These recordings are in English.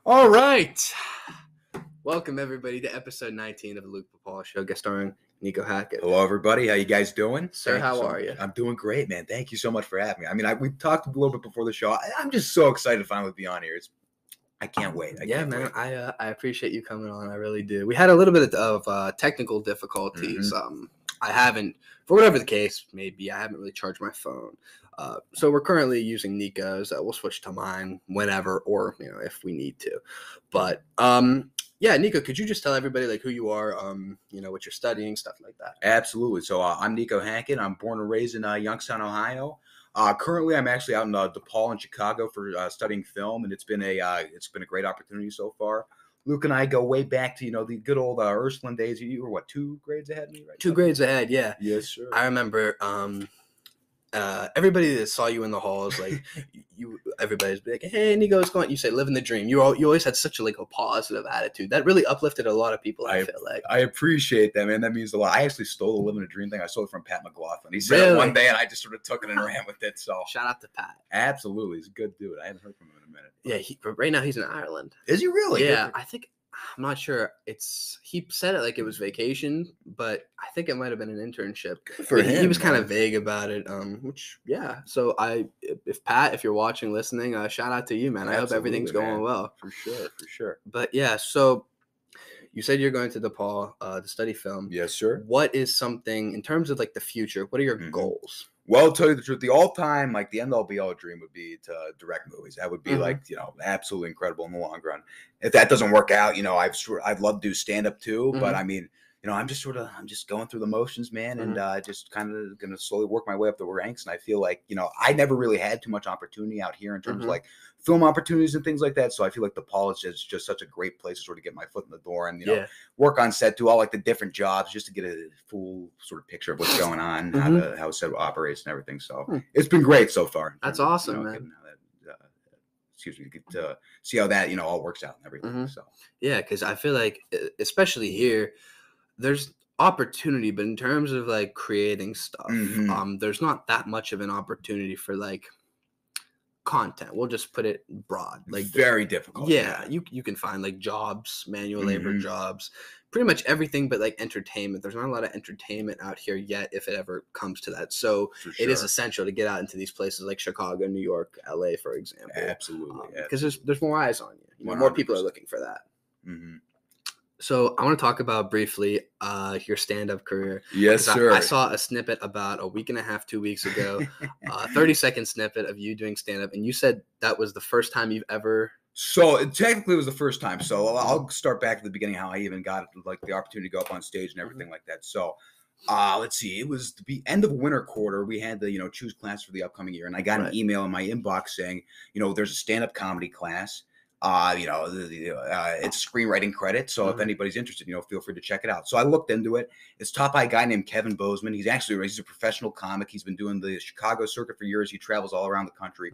All right. Welcome, everybody, to episode 19 of the Luke Pipala Show, guest starring Niko Hackett. Hello, everybody. How you guys doing? Sir, how are you? I'm doing great, man. Thank you so much for having me. We talked a little bit before the show. I'm just so excited to finally be on here. I can't wait. I can't wait. I appreciate you coming on. I really do. We had a little bit of technical difficulties. I haven't, for whatever the case may be, I haven't really charged my phone. So we're currently using Niko's. We'll switch to mine whenever, or if we need to. But yeah, Niko, could you just tell everybody who you are, what you're studying, stuff like that? Absolutely. So I'm Niko Hackett. I'm born and raised in Youngstown, Ohio. Currently, I'm actually out in DePaul in Chicago for studying film, and it's been a great opportunity so far. Luke and I go way back to the good old Ursuline days. You were what, 2 grades ahead of me, right? 2 grades ahead, yeah. Yes, sir. I remember everybody that saw you in the halls, everybody's like, "Hey, Niko, what's going on?" You say, "Living the dream." You always had such a positive attitude that really uplifted a lot of people. I feel like I appreciate that, man. That means a lot. I actually stole the "Living the Dream" thing. I stole it from Pat McLaughlin. He said it one day, and I just sort of took it and ran with it. So shout out to Pat. Absolutely, he's a good dude. I haven't heard from him in a minute. Yeah, right now he's in Ireland. Is he really? Yeah, I'm not sure. He said it like it was vacation, but I think it might have been an internship. For him, he was kind of vague about it. So if you're watching, listening, shout out to you, man. Absolutely, I hope everything's going well. For sure. But yeah, so you said you're going to DePaul to study film. Yes, sir. What is something in terms of the future? What are your goals? Well, to tell you the truth, the all-time, the end-all be-all dream would be to direct movies. That would be absolutely incredible in the long run. If that doesn't work out, I'd love to do stand-up too. But I'm just going through the motions, man, and just kind of going to slowly work my way up the ranks. And I feel like, I never really had too much opportunity out here in terms of film opportunities and things like that. So I feel like DePaul is just such a great place to sort of get my foot in the door and, work on set, do all the different jobs just to get a full sort of picture of what's going on, how set operates and everything. So it's been great so far. That's awesome, man. Get to see how that, all works out and everything. So yeah, because I feel like, especially here, there's opportunity, but in terms of creating stuff, there's not that much of an opportunity for content. We'll just put it broad. Very difficult. Yeah, you can find jobs, manual labor jobs, pretty much everything but entertainment. There's not a lot of entertainment out here yet, if it ever comes to that. So it is essential to get out into these places like Chicago, New York, LA, for example. Absolutely. Because there's more eyes on you. More people are looking for that. So I want to talk about briefly your stand-up career. Yes, sir. I saw a snippet about a week and a half, 2 weeks ago, 30-second snippet of you doing stand-up, and you said that was the first time you've ever. So technically, it was the first time. So I'll start back at the beginning, how I even got the opportunity to go up on stage and everything like that. So let's see, it was the end of winter quarter. We had to choose class for the upcoming year, and I got an email in my inbox saying there's a stand-up comedy class. It's screenwriting credit. So if anybody's interested, feel free to check it out. So I looked into it. It's taught by a guy named Kevin Bozeman. He's a professional comic. He's been doing the Chicago circuit for years. He travels all around the country.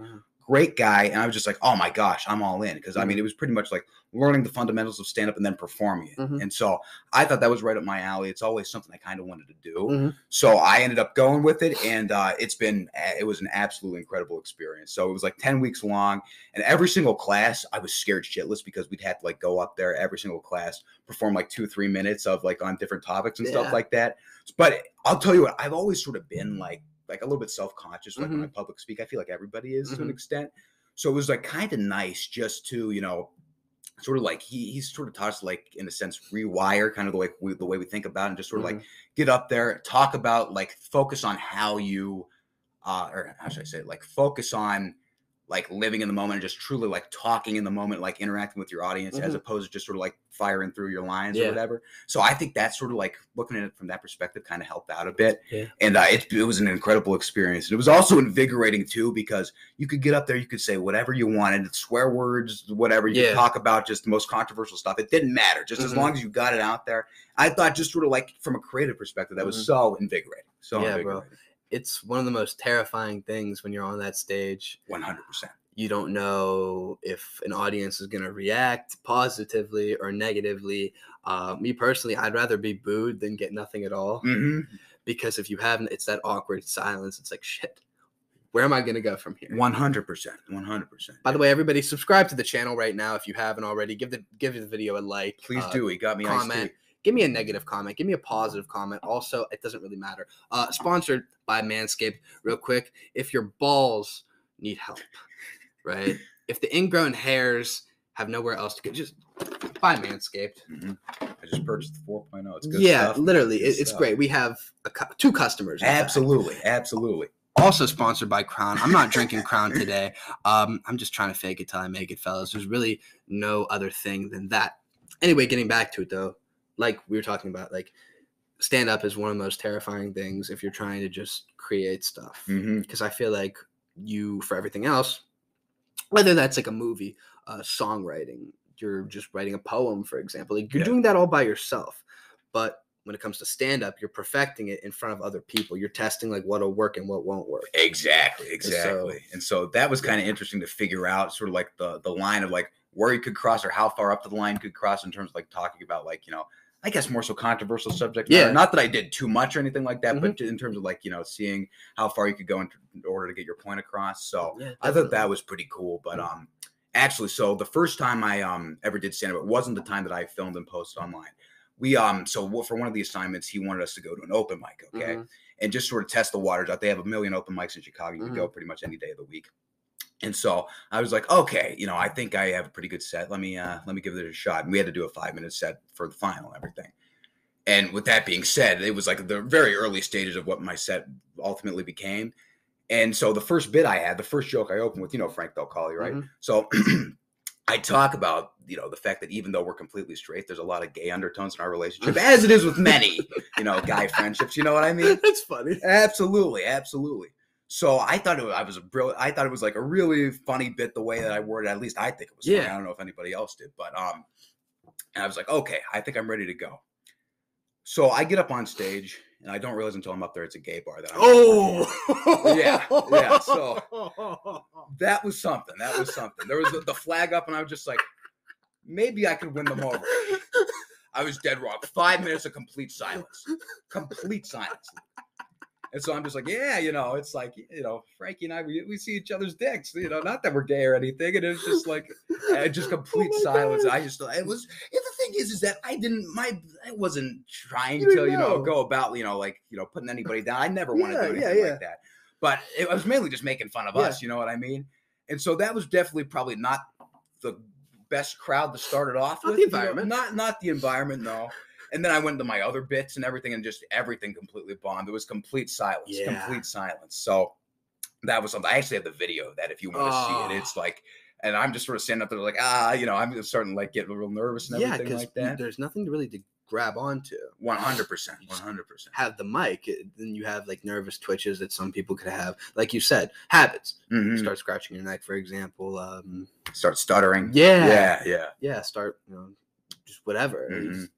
Great guy. And I was just like, oh my gosh, I'm all in. Because it was pretty much learning the fundamentals of stand-up and then performing it. And so I thought that was right up my alley. It's always something I kind of wanted to do. So I ended up going with it. And it was an absolutely incredible experience. So it was 10 weeks long. And every single class, I was scared shitless because we'd have to go up there every single class, perform 2-3 minutes of on different topics and stuff like that. But I'll tell you what, I've always sort of been a little bit self-conscious when I public speak. I feel like everybody is to an extent. So it was kind of nice just to, sort of he sort of taught us in a sense rewire kind of the way we think about it and just sort of get up there, talk about focus on how you or how should I say it, focus on living in the moment and just truly talking in the moment, interacting with your audience as opposed to just sort of firing through your lines or whatever. So I think that's sort of looking at it from that perspective kind of helped out a bit. Yeah. And it was an incredible experience. It was also invigorating too, because you could get up there, you could say whatever you wanted, swear words, whatever. You could talk about just the most controversial stuff. It didn't matter, just as long as you got it out there. I thought just sort of from a creative perspective, that was so invigorating. So invigorating. Bro. It's one of the most terrifying things when you're on that stage. 100%. You don't know if an audience is going to react positively or negatively. Me personally, I'd rather be booed than get nothing at all. Because if you haven't, it's that awkward silence. It's shit. where am I going to go from here? 100%. By the way, everybody subscribe to the channel right now if you haven't already. Give the video a like. Please do. He got me comment. Give me a negative comment. Give me a positive comment. Also, it doesn't really matter. Sponsored by Manscaped. Real quick, if your balls need help, right? If the ingrown hairs have nowhere else to go, just buy Manscaped. Mm-hmm. I just purchased the 4.0. It's good stuff. Literally, it's great. We have 2 customers. Absolutely. Also sponsored by Crown. I'm not drinking Crown today. I'm just trying to fake it till I make it, fellas. There's really no other thing than that. Anyway, getting back to it though, like we were talking about, like stand-up is one of the most terrifying things if you're trying to just create stuff. Because I feel like you, for everything else, whether that's like a movie, songwriting, you're just writing a poem, for example, like you're doing that all by yourself. But when it comes to stand-up, you're perfecting it in front of other people. You're testing like what'll work and what won't work. Exactly. And so that was kind of interesting to figure out, sort of like the line of like where you could cross or how far up to the line you could cross in terms of like talking about like, I guess more so controversial subject matter. Not that I did too much or anything like that, but in terms of like, seeing how far you could go in order to get your point across. So I thought that was pretty cool. But actually, so the first time I ever did stand-up, it wasn't the time that I filmed and posted online. We so for one of the assignments, he wanted us to go to an open mic, okay, and just sort of test the waters out. They have 1 million open mics in Chicago. You can go pretty much any day of the week. And so I was like, okay, I think I have a pretty good set. Let me give it a shot. And we had to do a 5-minute set for the final and everything. And with that being said, it was like the very early stages of what my set ultimately became. And so the first bit I had, the first joke I opened with, Frank Del Colli, right? So I talk about, the fact that even though we're completely straight, there's a lot of gay undertones in our relationship, as it is with many, guy friendships. You know what I mean? That's funny. Absolutely. So I thought I thought it was like a really funny bit the way that I worded it. At least I think it was funny. I don't know if anybody else did, but and I was like, okay, I think I'm ready to go. So I get up on stage, and I don't realize until I'm up there it's a gay bar. That yeah. So that was something. There was the flag up, and I was just like, maybe I could win them over. I was dead wrong. 5 minutes of complete silence. And so I'm just like, it's like, Frankie and I, we see each other's dicks, not that we're gay or anything. And it was just like, just complete silence. I just, the thing is that I wasn't trying to, go about, putting anybody down. I never wanted to do anything like that. But I was mainly just making fun of us, you know what I mean? And so that was definitely probably not the best crowd to start it off with. Not the environment. Not the environment, no. And then I went into my other bits and everything, and just everything completely bombed. There was complete silence. So that was something. I actually have the video of that if you want to see it. It's like, and I'm just sort of standing up there like, I'm starting to like get real nervous and everything like that. There's nothing really to grab onto. 100%. Have the mic, then you have like nervous twitches that some people could have. Like you said, habits. Start scratching your neck, for example. Start stuttering. Yeah. Start, just whatever.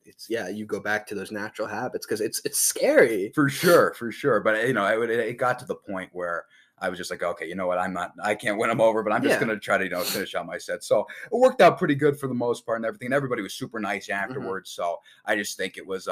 It's you go back to those natural habits because it's scary. For sure. But it got to the point where I was just like, okay, you know what? I can't win them over, but I'm just going to try to, finish out my set. So it worked out pretty good for the most part and everything. And everybody was super nice afterwards. So I just think it was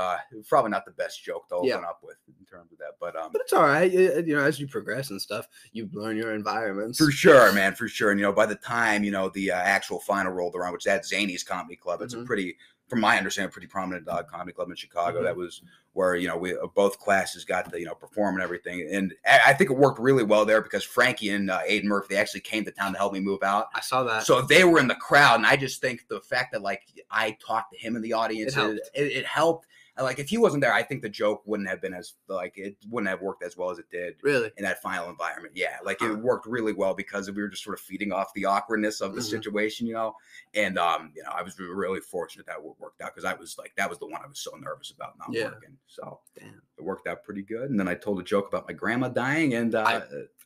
probably not the best joke to open up with in terms of that. But it's all right. As you progress and stuff, you learn your environments. For sure, man. For sure. And, by the time, the actual final rolled around, which is at Zany's Comedy Club, it's a pretty, from my understanding, pretty prominent comedy club in Chicago. That was where, we both classes got to, perform and everything. And I think it worked really well there because Frankie and Aiden Murphy, they actually came to town to help me move out. I saw that. So they were in the crowd. And I just think the fact that, like, I talked to him in the audience, it helped. Like, if he wasn't there, I think the joke wouldn't have been it wouldn't have worked as well as it did. Really? In that final environment. Yeah. Like, it worked really well because we were just sort of feeding off the awkwardness of the situation, And, I was really fortunate that it worked out because I was like, that was the one I was so nervous about not working. So it worked out pretty good. And then I told a joke about my grandma dying and,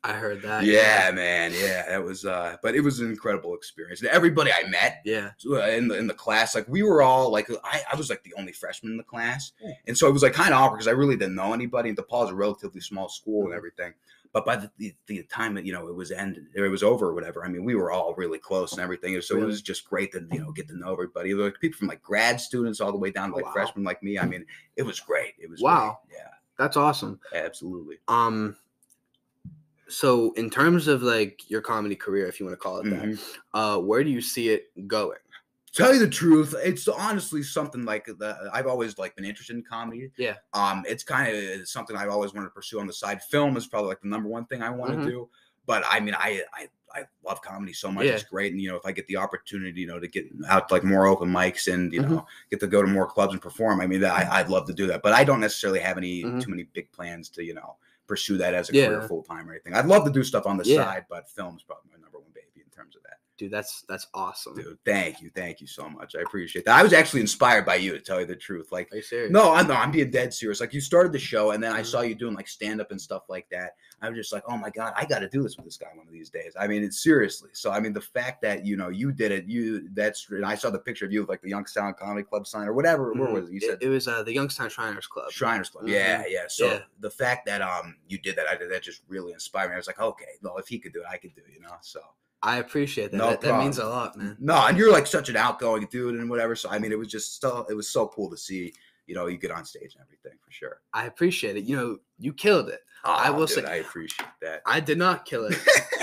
I heard that. Yeah, man. Yeah, that was, but it was an incredible experience. And everybody I met in the class, like we were all like, I was like the only freshman in the class. And so it was like kind of awkward because I really didn't know anybody. And DePaul's a relatively small school and everything. But by the time that, it was ended, it was over or whatever, I mean, we were all really close and everything. So it was just great to, get to know everybody. Like people from like grad students all the way down to like freshmen like me. I mean, it was great. It was great. Yeah. That's awesome. Absolutely. So in terms of like your comedy career, if you want to call it that, where do you see it going? Tell you the truth, it's honestly something like I've always like been interested in comedy. Yeah. It's kind of something I've always wanted to pursue on the side. Film is probably like the number one thing I want to do. But I mean, I love comedy so much. Yeah. It's great. And, if I get the opportunity, to get out to like more open mics and, get to go to more clubs and perform, I mean, I'd love to do that. But I don't necessarily have too many big plans to, pursue that as a career full time or anything. I'd love to do stuff on the side, but film's probably my number one baby in terms of that. Dude, that's awesome. Dude, thank you so much. I appreciate that. I was actually inspired by you, to tell you the truth. Like, are you serious? No, I'm being dead serious. Like, you started the show, and then I saw you doing like stand up and stuff like that. I was just like, oh my god, I got to do this with this guy one of these days. I mean, it's seriously. So I mean, the fact that you did it, and I saw the picture of you with like the Youngstown Comedy Club sign or whatever. Where was it? You said it was the Youngstown Shriners Club. Shriners Club. Yeah. So the fact that you did that just really inspired me. I was like, okay, well, if he could do it, I could do it. So. I appreciate that. No that means a lot, man. No, and you're like such an outgoing dude and whatever. So I mean, it was so cool to see, you get on stage and everything for sure. I appreciate it. You killed it. I will say I appreciate that. I did not kill it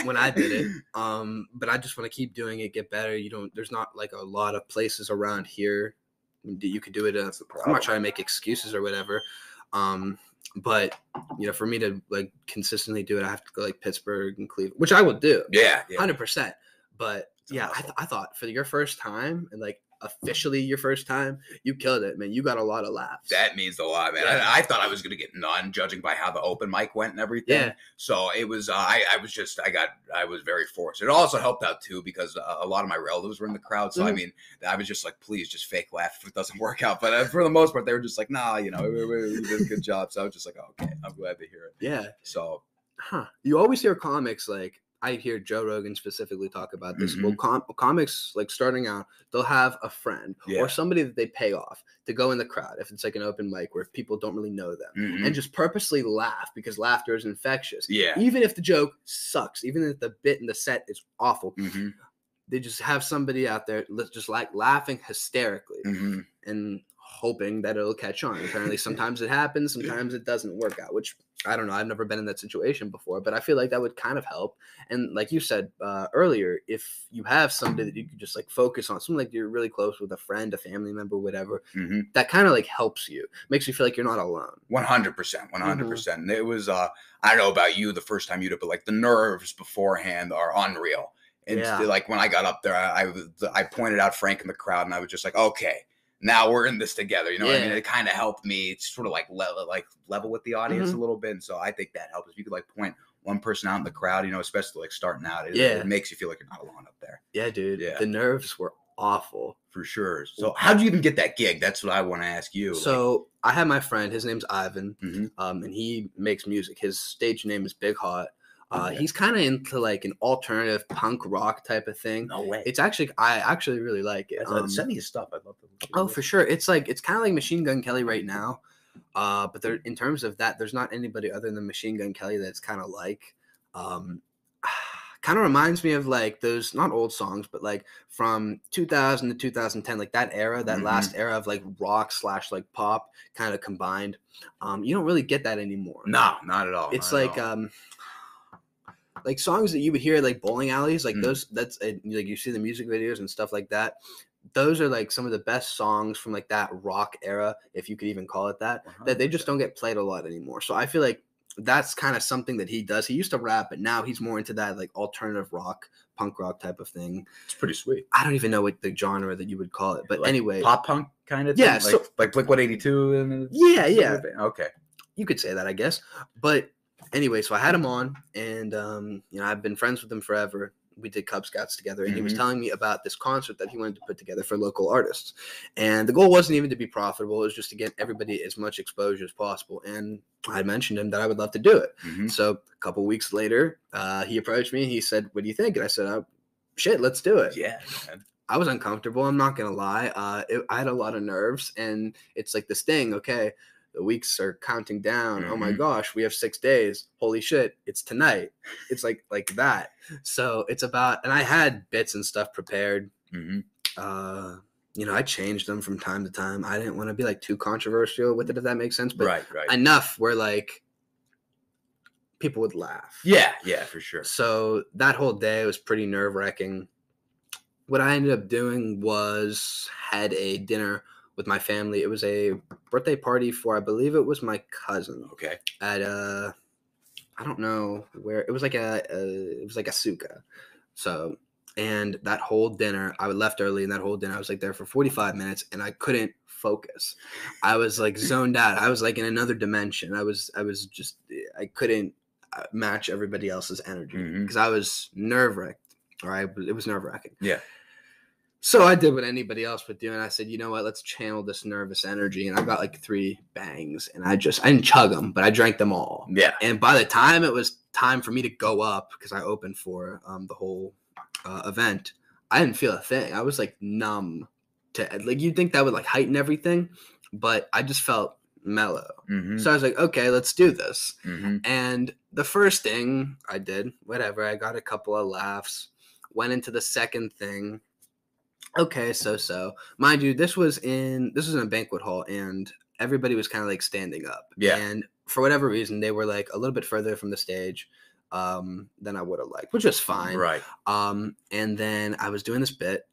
when I did it. But I just want to keep doing it, get better. There's not like a lot of places around here that you could do it. I'm not trying to make excuses or whatever. But for me to like consistently do it, I have to go like Pittsburgh and Cleveland, which I will do. Yeah. 100%. But I thought for your first time and like officially your first time, you killed it, man. You got a lot of laughs. That means a lot, man. Yeah. I thought I was gonna get none, judging by how the open mic went and everything. Yeah. So it was. I was very forced. It also helped out too because a lot of my relatives were in the crowd. So I mean, I was just like, please, just fake laugh if it doesn't work out. But for the most part, they were just like, nah, we did a good job. So I was just like, okay, I'm glad to hear it. Yeah. So. You always hear comics like. I hear Joe Rogan specifically talk about this. Well, comics, like starting out, they'll have a friend or somebody that they pay off to go in the crowd if it's like an open mic where people don't really know them and just purposely laugh because laughter is infectious. Yeah. Even if the joke sucks, even if the bit in the set is awful, they just have somebody out there just like laughing hysterically and hoping that it'll catch on. Apparently, sometimes it happens, sometimes it doesn't work out, which I don't know. I've never been in that situation before, but I feel like that would kind of help. And like you said earlier, if you have somebody that you could just like focus on, something like you're really close with a friend, a family member, whatever, that kind of like helps you, makes you feel like you're not alone. 100%. And it was, I don't know about you the first time you did it, but like the nerves beforehand are unreal. And like when I got up there, I pointed out Frank in the crowd and I was just like, okay, now we're in this together. You know what I mean? It kind of helped me sort of like level with the audience a little bit. And so I think that helps. If you could like point one person out in the crowd, especially like starting out, it makes you feel like you're not alone up there. Yeah, dude. Yeah. The nerves were awful. For sure. So how'd you even get that gig? That's what I want to ask you. So I had my friend, his name's Ivan, and he makes music. His stage name is Big Hot. He's kind of into like an alternative punk rock type of thing. No way. It's actually, I actually really like it. Send me his stuff. I'd love to. Oh, for sure. It's kind of like Machine Gun Kelly right now. But there, in terms of that, there's not anybody other than Machine Gun Kelly that's kind of like, kind of reminds me of like those, not old songs, but like from 2000 to 2010, like that era, that last era of like rock / like pop kind of combined. You don't really get that anymore. No, not at all. It's like songs that you would hear at like bowling alleys, like those, that's like you see the music videos and stuff like that. Those are like some of the best songs from like that rock era, if you could even call it that, that they just don't get played a lot anymore. So I feel like that's kind of something that he does. He used to rap, but now he's more into that like alternative rock, punk rock type of thing. It's pretty sweet. I don't even know what the genre that you would call it, but like anyway, pop punk kind of thing? Yeah, like Blink-182 and yeah. Okay, you could say that, I guess. But anyway, so I had him on, and I've been friends with him forever. We did Cub Scouts together, and he was telling me about this concert that he wanted to put together for local artists. And the goal wasn't even to be profitable. It was just to get everybody as much exposure as possible. And I mentioned him that I would love to do it. So a couple weeks later, he approached me and he said, "What do you think?" And I said, "Shit, let's do it." Yeah, man. I was uncomfortable. I'm not going to lie. I had a lot of nerves, and it's like this thing. Okay, the weeks are counting down. Oh my gosh, we have 6 days. Holy shit, it's tonight. It's like that. So it's about, and I had bits and stuff prepared. I changed them from time to time. I didn't want to be like too controversial with it, if that makes sense. But right. enough where like people would laugh. Yeah, for sure. So that whole day was pretty nerve-wracking. What I ended up doing was had a dinner with my family. It was a birthday party for, I believe it was my cousin. Okay. At I don't know where, it was like a suka. So, and that whole dinner, I left early, and that whole dinner I was like there for 45 minutes, and I couldn't focus. I was like zoned out. I was like in another dimension. I couldn't match everybody else's energy because I was nerve-wracked. It was nerve-wracking. Yeah. So I did what anybody else would do, and I said, you know what, let's channel this nervous energy. And I got like 3 bangs, and I didn't chug them, but I drank them all. Yeah. And by the time it was time for me to go up, because I opened for the whole event, I didn't feel a thing. I was like numb to, like, you'd think that would like heighten everything, but I just felt mellow. So I was like, okay, let's do this. And the first thing I did, whatever, I got a couple of laughs, went into the second thing. Okay, so mind you, this was in a banquet hall, and everybody was kind of like standing up. Yeah. And for whatever reason, they were like a little bit further from the stage than I would have liked, which was fine. Right. And then I was doing this bit,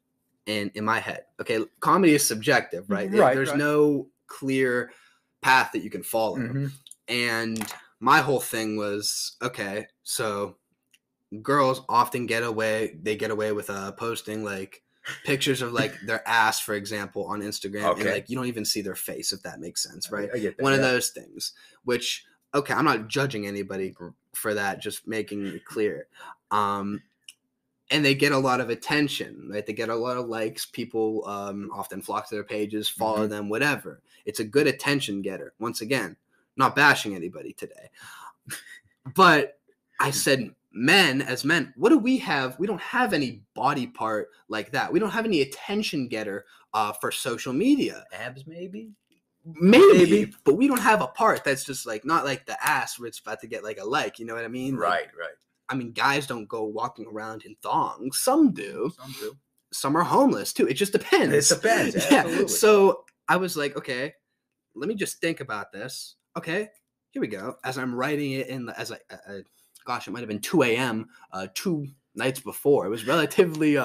and in my head, okay, comedy is subjective, right? Right. There's no clear path that you can follow. And my whole thing was, okay, so girls often get away with posting like pictures of like their ass, for example, on Instagram, and like you don't even see their face, if that makes sense, right? I get that, One of those things, which, okay, I'm not judging anybody for that, just making it clear. And they get a lot of attention, right? They get a lot of likes. People often flock to their pages, follow them, whatever. It's a good attention getter. Once again, not bashing anybody today. But I said, as men, what do we have? We don't have any body part like that. We don't have any attention getter for social media. Abs, maybe, but we don't have a part that's just like, not like the ass where it's about to get like a like, you know what I mean? Right. I mean, guys don't go walking around in thongs. Some do. Some are homeless too. It just depends. It depends. Absolutely. Yeah. So I was like, okay, let me just think about this. Okay, here we go. As I'm writing it gosh, it might have been 2 a.m. 2 nights before. It was relatively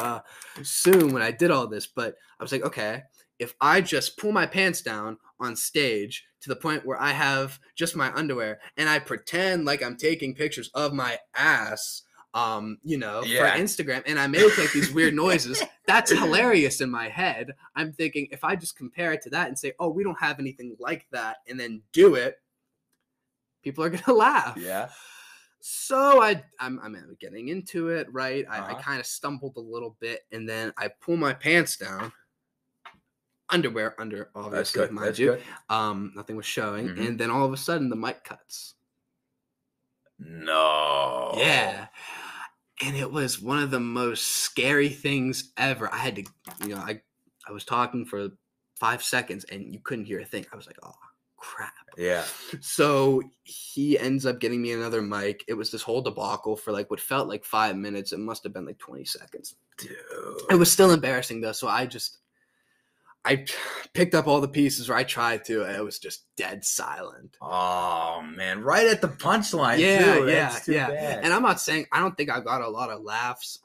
soon when I did all this, but I was like, okay, if I just pull my pants down on stage to the point where I have just my underwear and I pretend like I'm taking pictures of my ass, for Instagram, and I make like these weird noises, that's hilarious in my head. I'm thinking, if I just compare it to that and say, oh, we don't have anything like that, and then do it, people are going to laugh. Yeah. So I'm getting into it, right? I kind of stumbled a little bit, and then I pull my pants down. Underwear under, obviously, mind you. Nothing was showing. And then all of a sudden, the mic cuts. No. Yeah. And it was one of the most scary things ever. I had to, I was talking for 5 seconds, and you couldn't hear a thing. I was like, oh, crap. Yeah. So he ends up getting me another mic. It was this whole debacle for like what felt like 5 minutes. It must have been like 20 seconds. Dude. It was still embarrassing though. So I picked up all the pieces, or I tried to, and it was just dead silent. Oh man, right at the punchline too. That's too bad. And I'm not saying, I don't think I got a lot of laughs.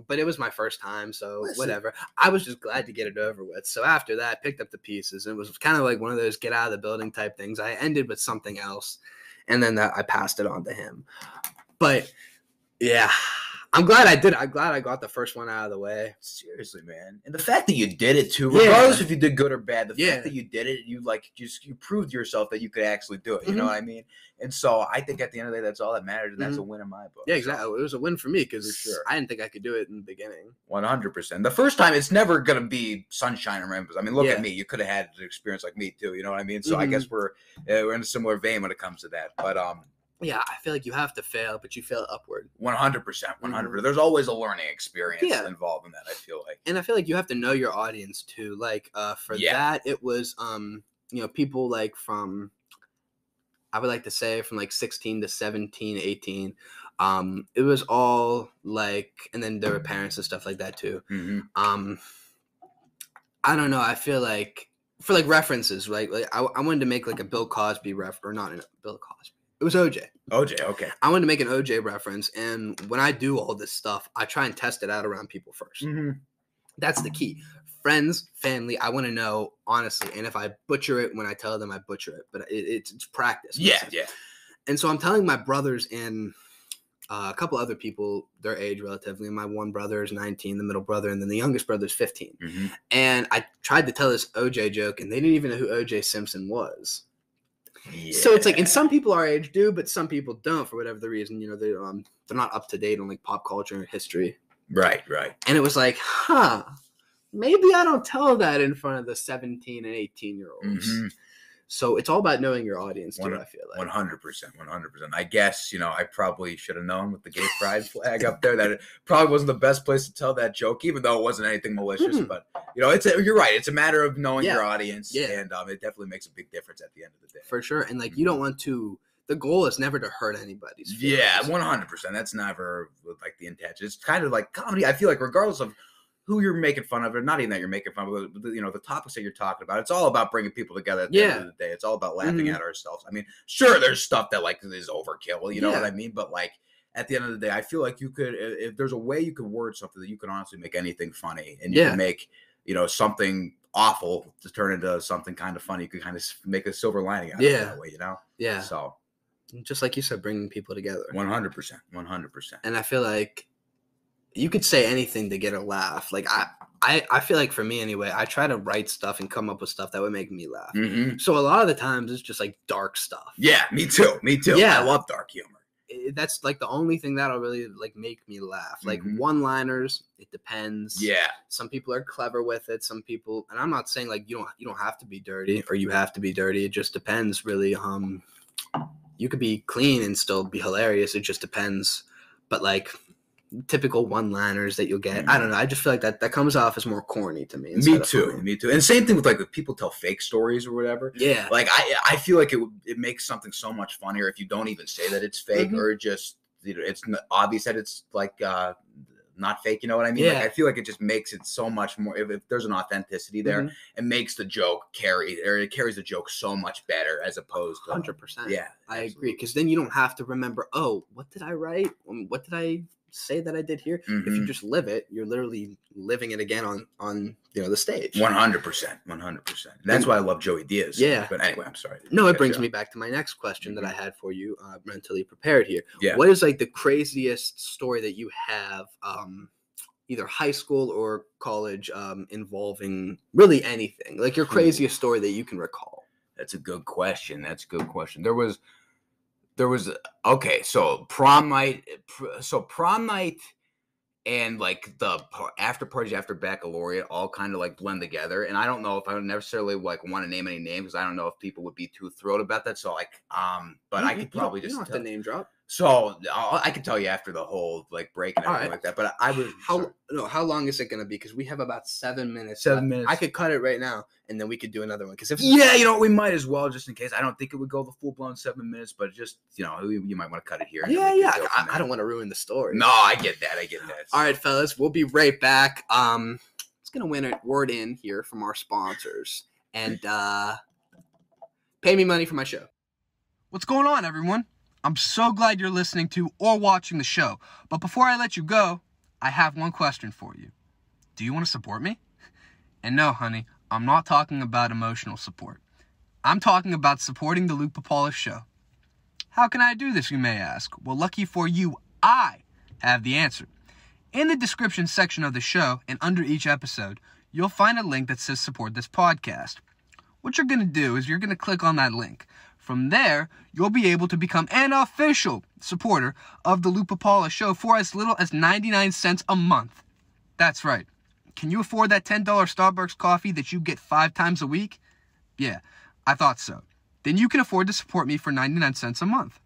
But it was my first time, so whatever. I was just glad to get it over with. So after that, I picked up the pieces, and it was kind of like one of those get out of the building type things. I ended with something else, and then I passed it on to him. But yeah, I'm glad I did it. I'm glad I got the first one out of the way. Seriously, man. And the fact that you did it too, regardless if you did good or bad, the fact that you did it, you proved to yourself that you could actually do it. You know what I mean? And so I think at the end of the day, that's all that matters, and that's a win in my book. Yeah, exactly. It was a win for me because I didn't think I could do it in the beginning. 100%. The first time, it's never going to be sunshine and rainbows. I mean, look at me. You could have had an experience like me too. You know what I mean? So I guess we're in a similar vein when it comes to that. But yeah, I feel like you have to fail, but you fail upward. 100%. 100%. There's always a learning experience involved in that, I feel like. And I feel like you have to know your audience too. Like for that, it was people like from, I would like to say from like 16 to 17, 18. It was all like, and then there were parents and stuff like that too. I don't know. I feel like for like references, right? Like I wanted to make like a Bill Cosby or not Bill Cosby. It was OJ. OJ, okay. I wanted to make an OJ reference, and when I do all this stuff, I try and test it out around people first. Mm-hmm. That's the key. Friends, family, I want to know honestly, and if I butcher it when I tell them, I butcher it. But it's practice. Yeah. And so I'm telling my brothers and a couple other people their age relatively. My one brother is 19, the middle brother, and then the youngest brother is 15. Mm-hmm. And I tried to tell this OJ joke, and they didn't even know who OJ Simpson was. Yeah. So it's like, and some people our age do, but some people don't for whatever the reason. You know, they're not up to date on like pop culture and history. Right. And it was like, maybe I don't tell that in front of the 17 and 18-year-olds. Mm-hmm. So it's all about knowing your audience too, I feel like. 100%. I guess, I probably should have known with the gay pride flag up there that it probably wasn't the best place to tell that joke, even though it wasn't anything malicious. Mm-hmm. But, you're right. It's a matter of knowing your audience. Yeah. And it definitely makes a big difference at the end of the day. For sure. And, like, you don't want to – the goal is never to hurt anybody's feelings. Yeah, 100%. That's never, like, the intention. It's kind of like comedy. I feel like regardless of – who you're making fun of, or not even that you're making fun of, but the topics that you're talking about, it's all about bringing people together at the end of the day. It's all about laughing at ourselves. I mean, sure, there's stuff that like is overkill, you know what I mean? But like at the end of the day, I feel like you could, if there's a way you could word something that you can honestly make anything funny, and you can make, something awful to turn into something kind of funny. You could kind of make a silver lining out of it that way, Yeah. So just like you said, bringing people together. 100%. And I feel like you could say anything to get a laugh. Like I feel like for me anyway, I try to write stuff and come up with stuff that would make me laugh. Mm-hmm. So a lot of the times it's just like dark stuff. Yeah, me too. Yeah. I love dark humor. That's like the only thing that'll really like make me laugh. Like one-liners, it depends. Yeah. Some people are clever with it. Some people, and I'm not saying like you don't have to be dirty or you have to be dirty. It just depends really. You could be clean and still be hilarious. It just depends. But like typical one-liners that you'll get. I don't know. I just feel like that comes off as more corny to me. Me too. And same thing with like if people tell fake stories or whatever. Yeah. Like I feel like it makes something so much funnier if you don't even say that it's fake or just it's obvious that it's like not fake. You know what I mean? Yeah. Like I feel like it just makes it so much more. If there's an authenticity there, it makes the joke it carries the joke so much better as opposed to 100%. Yeah, I agree because then you don't have to remember. Oh, what did I write? What did I say that I did here? If you just live it, you're literally living it again on the stage. 100%. That's why I love Joey Diaz. Yeah. But anyway, I'm sorry. No, it brings me back to my next question that I had for you, mentally prepared here. Yeah. What is like the craziest story that you have, either high school or college, involving really anything? Like your craziest story that you can recall. That's a good question. There was okay, so prom night and like the after parties after baccalaureate all kind of like blend together, and I don't know if I would necessarily like want to name any names because I don't know if people would be too thrilled about that. So like, but I could probably just have to name drop. So I can tell you after the whole like break and everything like that. But I would how long is it going to be? Because we have about 7 minutes. 7 minutes. I could cut it right now, and then we could do another one. Because we might as well just in case. I don't think it would go the full blown 7 minutes, but just you might want to cut it here. I don't want to ruin the story. No, I get that. All right, fellas, we'll be right back. It's gonna win a word in here from our sponsors and pay me money for my show. What's going on, everyone? I'm so glad you're listening to or watching the show. But before I let you go, I have one question for you. Do you want to support me? And no, honey, I'm not talking about emotional support. I'm talking about supporting the Luke Pipala show. How can I do this, you may ask? Well, lucky for you, I have the answer. In the description section of the show and under each episode, you'll find a link that says support this podcast. What you're going to do is you're going to click on that link. From there, you'll be able to become an official supporter of the Luke Pipala show for as little as 99 cents a month. That's right. Can you afford that $10 Starbucks coffee that you get 5 times a week? Yeah, I thought so. Then you can afford to support me for 99 cents a month.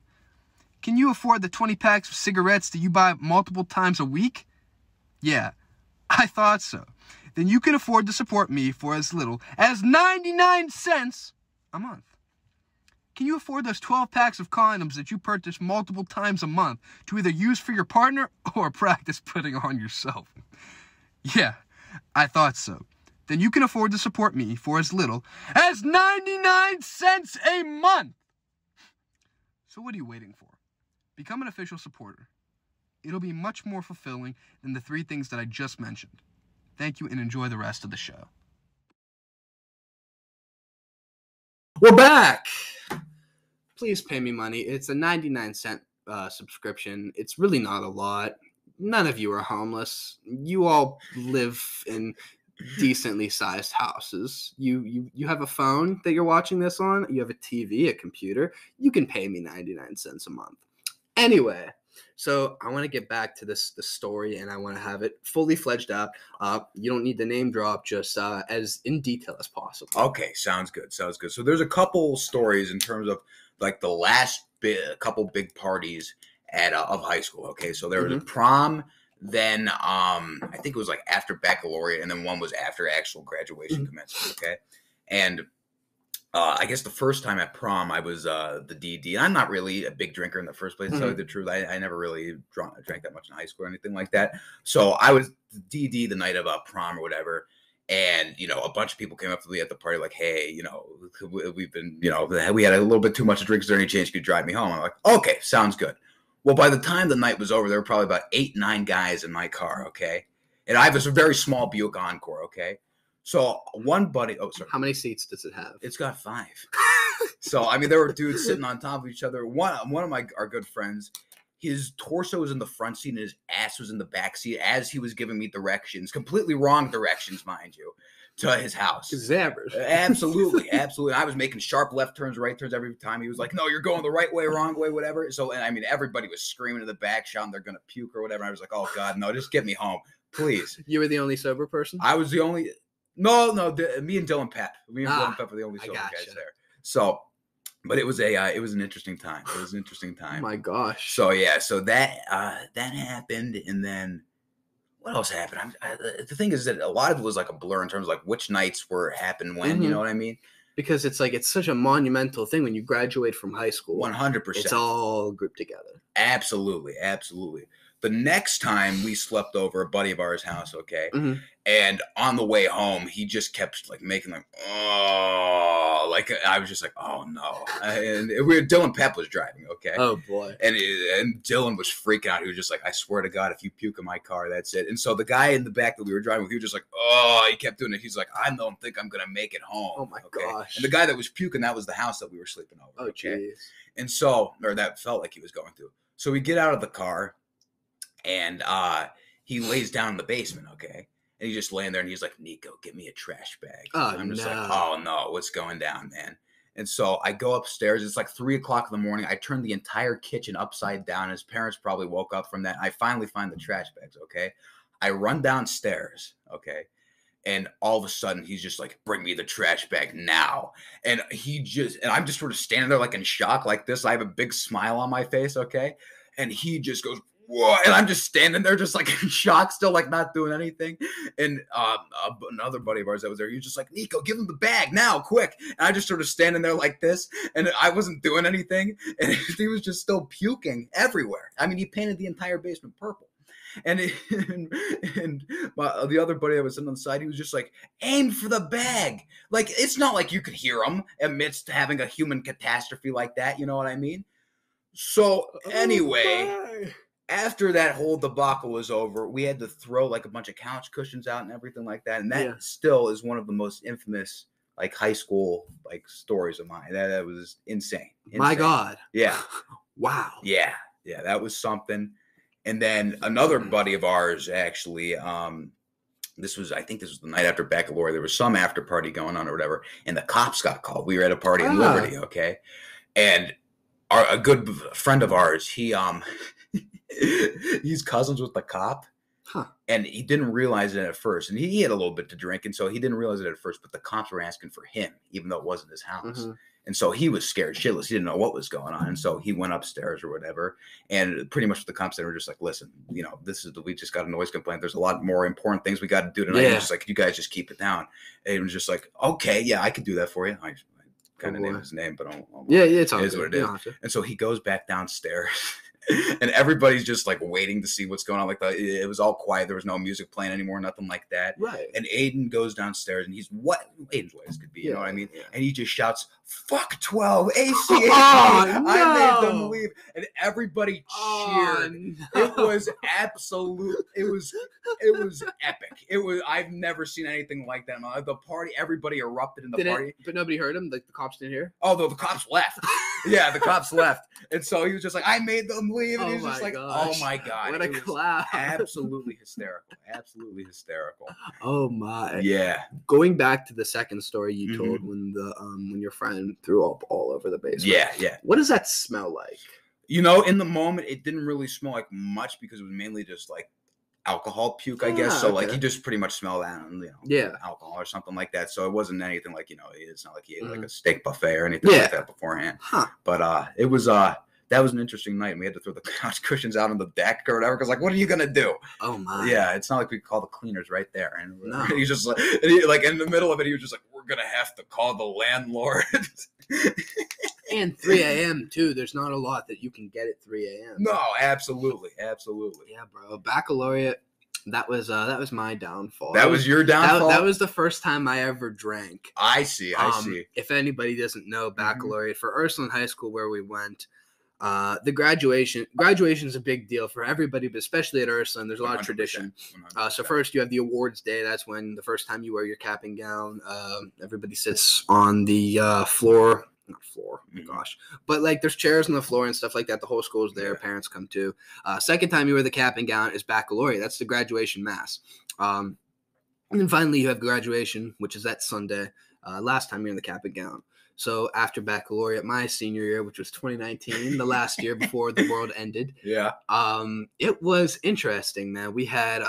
Can you afford the 20 packs of cigarettes that you buy multiple times a week? Yeah, I thought so. Then you can afford to support me for as little as 99 cents a month. Can you afford those 12 packs of condoms that you purchase multiple times a month to either use for your partner or practice putting on yourself? Yeah, I thought so. Then you can afford to support me for as little as 99 cents a month. So what are you waiting for? Become an official supporter. It'll be much more fulfilling than the 3 things that I just mentioned. Thank you and enjoy the rest of the show. We're back! Please pay me money. It's a 99-cent subscription. It's really not a lot. None of you are homeless. You all live in decently sized houses. You have a phone that you're watching this on. You have a TV, a computer. You can pay me 99 cents a month. Anyway, so I want to get back to the story, and I want to have it fully fledged out. You don't need the name drop, just as in detail as possible. Okay, sounds good. So there's a couple stories in terms of like the last couple big parties of high school. Okay, so there was a prom, then I think it was like after baccalaureate, and then one was after actual graduation commencement. Okay, and I guess the first time at prom, I was the DD. And I'm not really a big drinker in the first place, to tell you the truth. I never really drank that much in high school or anything like that. So I was the DD the night of prom or whatever. And, you know, a bunch of people came up to me at the party like, hey, you know, we've been, you know, we had a little bit too much to drink. Is there any chance you could drive me home? I'm like, okay, sounds good. Well, by the time the night was over, there were probably about 8, 9 guys in my car, okay? And I have a very small Buick Encore, okay? So one buddy, How many seats does it have? It's got 5. So, I mean, there were dudes sitting on top of each other. One of our good friends, his torso was in the front seat and his ass was in the back seat as he was giving me directions, completely wrong directions, mind you, to his house. Zabbers. Absolutely. I was making sharp left turns, right turns every time. He was like, no, you're going the right way, wrong way, whatever. So, and I mean, everybody was screaming in the back, shouting they're going to puke or whatever. I was like, oh, God, no, just get me home, please. You were the only sober person? I was the only... No, me and Dylan Pep. Me and Dylan Pep were the only sober guys there. So, but it was an interesting time. Oh my gosh. So yeah, so that happened, and then what else happened? The thing is that a lot of it was like a blur in terms of like which nights were happened when. You know what I mean? Because it's such a monumental thing when you graduate from high school. 100%. It's all grouped together. Absolutely. The next time we slept over a buddy of ours' house, okay? And on the way home, he just kept like making like, oh, like I was just like, oh no. And Dylan Pep was driving, okay? Oh boy. And Dylan was freaking out. He was just like, I swear to God, if you puke in my car, that's it. And so the guy in the back that we were driving with, he was just like, oh, he kept doing it. He's like, I don't think I'm going to make it home. Oh my gosh. And the guy that was puking, that was the house that we were sleeping over. Oh, jeez. And so, or that felt like he was going through. So we get out of the car. And he lays down in the basement, okay? And he's just laying there, and he's like, Niko, get me a trash bag. Oh, I'm just like, oh, no, what's going down, man? And so I go upstairs. It's like 3 o'clock in the morning. I turn the entire kitchen upside down. His parents probably woke up from that. I finally find the trash bags, okay? I run downstairs, okay? And all of a sudden, he's just like, bring me the trash bag now. And I'm just sort of standing there like in shock like this. I have a big smile on my face, okay? And he just goes, whoa, and I'm just standing there just like in shock, still like not doing anything. And another buddy of ours that was there, he was just like, Niko, give him the bag now, quick. And I just sort of standing there like this, and I wasn't doing anything. And he was just still puking everywhere. I mean, he painted the entire basement purple. And the other buddy that was sitting on the side, he was just like, aim for the bag. Like, it's not like you could hear him amidst having a human catastrophe like that. You know what I mean? So anyway, after that whole debacle was over, we had to throw like a bunch of couch cushions out and everything like that. And that still is one of the most infamous like high school like stories of mine. That was insane. My God. Yeah. Wow. Yeah. That was something. And then another buddy of ours actually, I think this was the night after baccalaureate. There was some after party going on or whatever, and the cops got called. We were at a party in Liberty, okay? And a good friend of ours, he's cousins with the cop. And he didn't realize it at first. And he had a little bit to drink, and so he didn't realize it at first, but the cops were asking for him, even though it wasn't his house. And so he was scared shitless. He didn't know what was going on. And so he went upstairs or whatever. And pretty much the cops, they were just like, listen, you know, we just got a noise complaint. There's a lot more important things we got to do tonight. Yeah. Just like, you guys just keep it down. And it was just like, okay, yeah, I could do that for you. I kind of named his name, but it's all good. It is what it is. And so he goes back downstairs And everybody's just like waiting to see what's going on. Like it was all quiet. There was no music playing anymore, nothing like that. Right. And Aiden goes downstairs and he's what Aiden's way as could be, you know what I mean? Yeah. And he just shouts, "Fuck 12, ACH." I made them leave. And everybody cheered. No. It was absolute. It was epic. I've never seen anything like that. The party, everybody erupted in the party. But nobody heard him? Like the cops didn't hear? Oh, the cops left. Yeah, the cops left. And so he was just like, I made them leave. And he was just like, oh my God. What a clown. Absolutely hysterical. Absolutely hysterical. Oh my. Yeah. Going back to the second story you told when your friend threw up all over the basement. Yeah. What does that smell like? You know, in the moment, it didn't really smell like much because it was mainly just like alcohol puke, I guess. So like you just pretty much smell that, alcohol or something like that. So it wasn't anything like, it's not like he ate like a steak buffet or anything like that beforehand. But it was that was an interesting night. And we had to throw the couch cushions out on the deck or whatever because like, what are you gonna do? Oh my. Yeah, it's not like we could call the cleaners right there. And he's just like in the middle of it, he was just like, we're gonna have to call the landlord. And 3 a.m. too. There's not a lot that you can get at 3 a.m. No, absolutely. Yeah, bro. Baccalaureate. That was my downfall. That was your downfall? That was the first time I ever drank. I see. If anybody doesn't know, baccalaureate for Ursuline High School where we went, the graduation is a big deal for everybody, but especially at Ursuline, there's a lot of tradition. So first you have the awards day. That's when the first time you wear your cap and gown. Everybody sits on the floor. Not floor, oh my gosh. But like there's chairs on the floor and stuff like that. The whole school's there. Parents come too. Second time you wear the cap and gown is baccalaureate. That's the graduation mass. And then finally you have graduation, which is that Sunday. Last time you're in the cap and gown. So after baccalaureate, my senior year, which was 2019, the last year before the world ended. Yeah. It was interesting, man. We had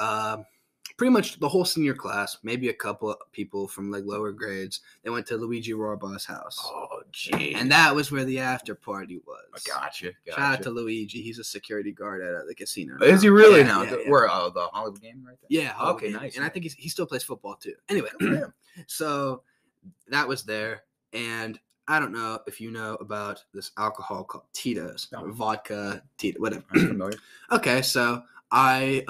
pretty much the whole senior class, maybe a couple of people from like lower grades. They went to Luigi Rohrba's house. Oh, geez. And that was where the after party was. Gotcha. Shout out to Luigi. He's a security guard at the casino. Is he really now? Where the Hollywood game right there? Yeah. Okay, nice. And I think he still plays football too. Anyway, so that was there. And I don't know if you know about this alcohol called Tito's, vodka, Tito, whatever. I'm familiar. Okay, so I,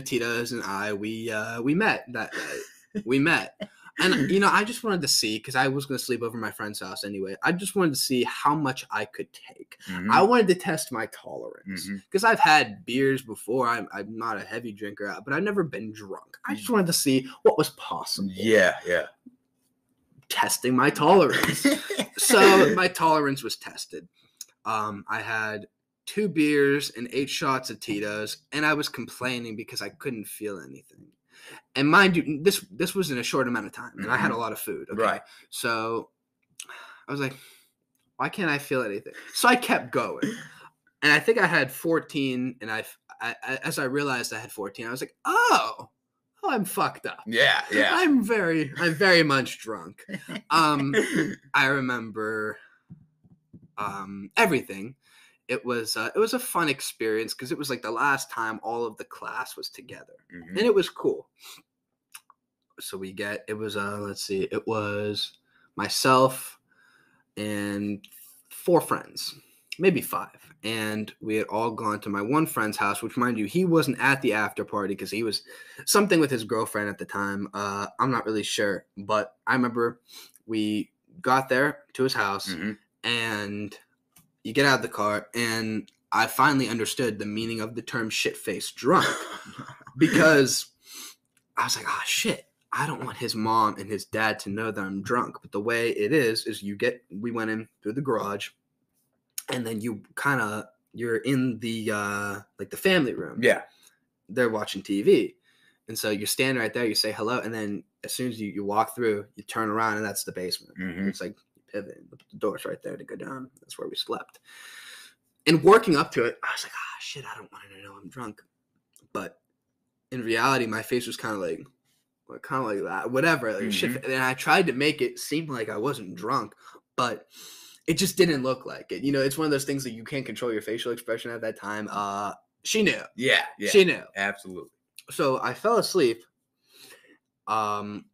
Tito's and I, we met that night. We met. And, I just wanted to see, because I was going to sleep over my friend's house anyway. I just wanted to see how much I could take. Mm-hmm. I wanted to test my tolerance. Because I've had beers before. I'm not a heavy drinker, but I've never been drunk. I just wanted to see what was possible. Yeah. Testing my tolerance. So my tolerance was tested. I had 2 beers and 8 shots of Tito's, and I was complaining because I couldn't feel anything. And mind you, this was in a short amount of time, and I had a lot of food. Okay? Right. So I was like, why can't I feel anything? So I kept going, and I think I had 14. And I as I realized I had 14, I was like, oh, I'm fucked up. Yeah. I'm very much drunk. I remember everything. It was a fun experience because it was like the last time all of the class was together, and it was cool. So it was myself and 4 friends, maybe 5, and we had all gone to my one friend's house, which, mind you, he wasn't at the after party because he was something with his girlfriend at the time. I'm not really sure, but I remember we got there to his house, and you get out of the car, and I finally understood the meaning of the term shit-faced drunk because I was like, oh, shit, I don't want his mom and his dad to know that I'm drunk. But the way it is we went in through the garage, and then you're in the like the family room. Yeah. They're watching TV. And so you're standing right there, you say hello, and then as soon as you walk through, you turn around, and that's the basement. It's like, pivot. The door's right there to go down. That's where we slept. And working up to it, I was like, shit, I don't want her to know I'm drunk. But in reality, my face was kind of like that, whatever. Like shit. And I tried to make it seem like I wasn't drunk, but it just didn't look like it. It's one of those things that you can't control your facial expression at that time. She knew. Yeah. She knew. Absolutely. So I fell asleep on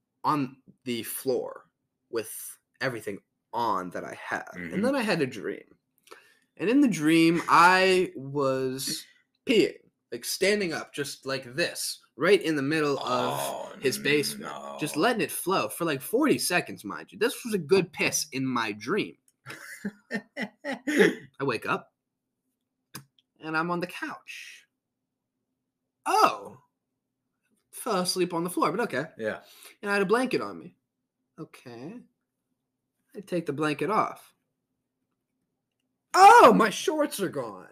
the floor with everything on that I had. And then I had a dream. And in the dream, I was peeing, like standing up, just like this, right in the middle of his basement, just letting it flow for like 40 seconds, mind you. This was a good piss in my dream. I wake up, and I'm on the couch. Oh. Fell asleep on the floor, but okay. Yeah. And I had a blanket on me. Okay. I take the blanket off. Oh, my shorts are gone.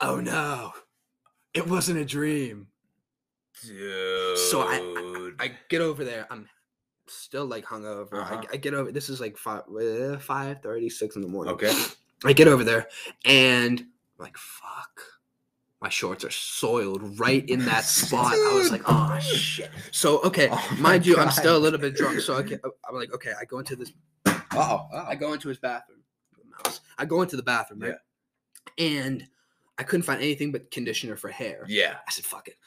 Oh, no. It wasn't a dream. Dude. So I get over there. I'm still like hungover. I get over. This is like 5:36 in the morning. Okay. I get over there and I'm like, fuck. My shorts are soiled right in that spot. I was like, oh, shit. So, okay, mind you, I'm still a little bit drunk. So I'm like, okay, I go into this. I go into his bathroom. I go into the bathroom, right? Yeah. And I couldn't find anything but conditioner for hair. Yeah. I said, fuck it.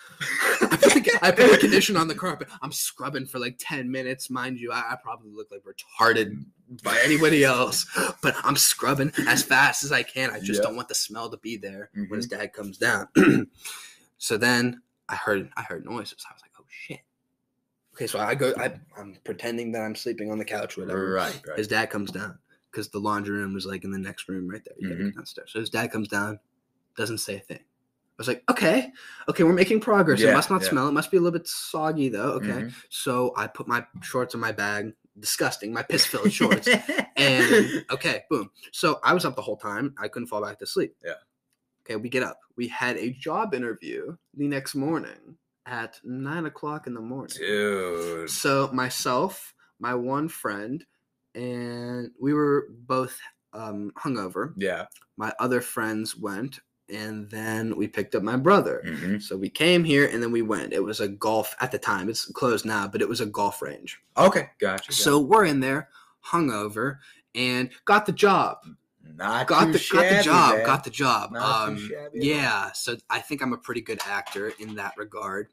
I put the conditioner on the carpet. I'm scrubbing for like 10 minutes. Mind you, I probably look like retarded by anybody else. But I'm scrubbing as fast as I can. I just don't want the smell to be there when his dad comes down. So then I heard noises. I was like, oh, shit. Okay, so I'm pretending that I'm sleeping on the couch, whatever. Right. His dad comes down because the laundry room was like in the next room right there. You gotta go downstairs. So his dad comes down. Doesn't say a thing. I was like, okay, we're making progress. It must not smell. It must be a little bit soggy, though. Okay. So I put my shorts in my bag. Disgusting. My piss-filled shorts. And, okay, boom. So I was up the whole time. I couldn't fall back to sleep. Yeah. Okay, we get up. We had a job interview the next morning at 9 o'clock in the morning. Dude. So myself, my one friend, and we were both hungover. Yeah. My other friends went. And then we picked up my brother. So we came here and then we went. It was a golf at the time. It's closed now, but it was a golf range. Okay, gotcha. So we're in there, hungover, and got the job. Got the job. Not too shabby. Yeah. So I think I'm a pretty good actor in that regard.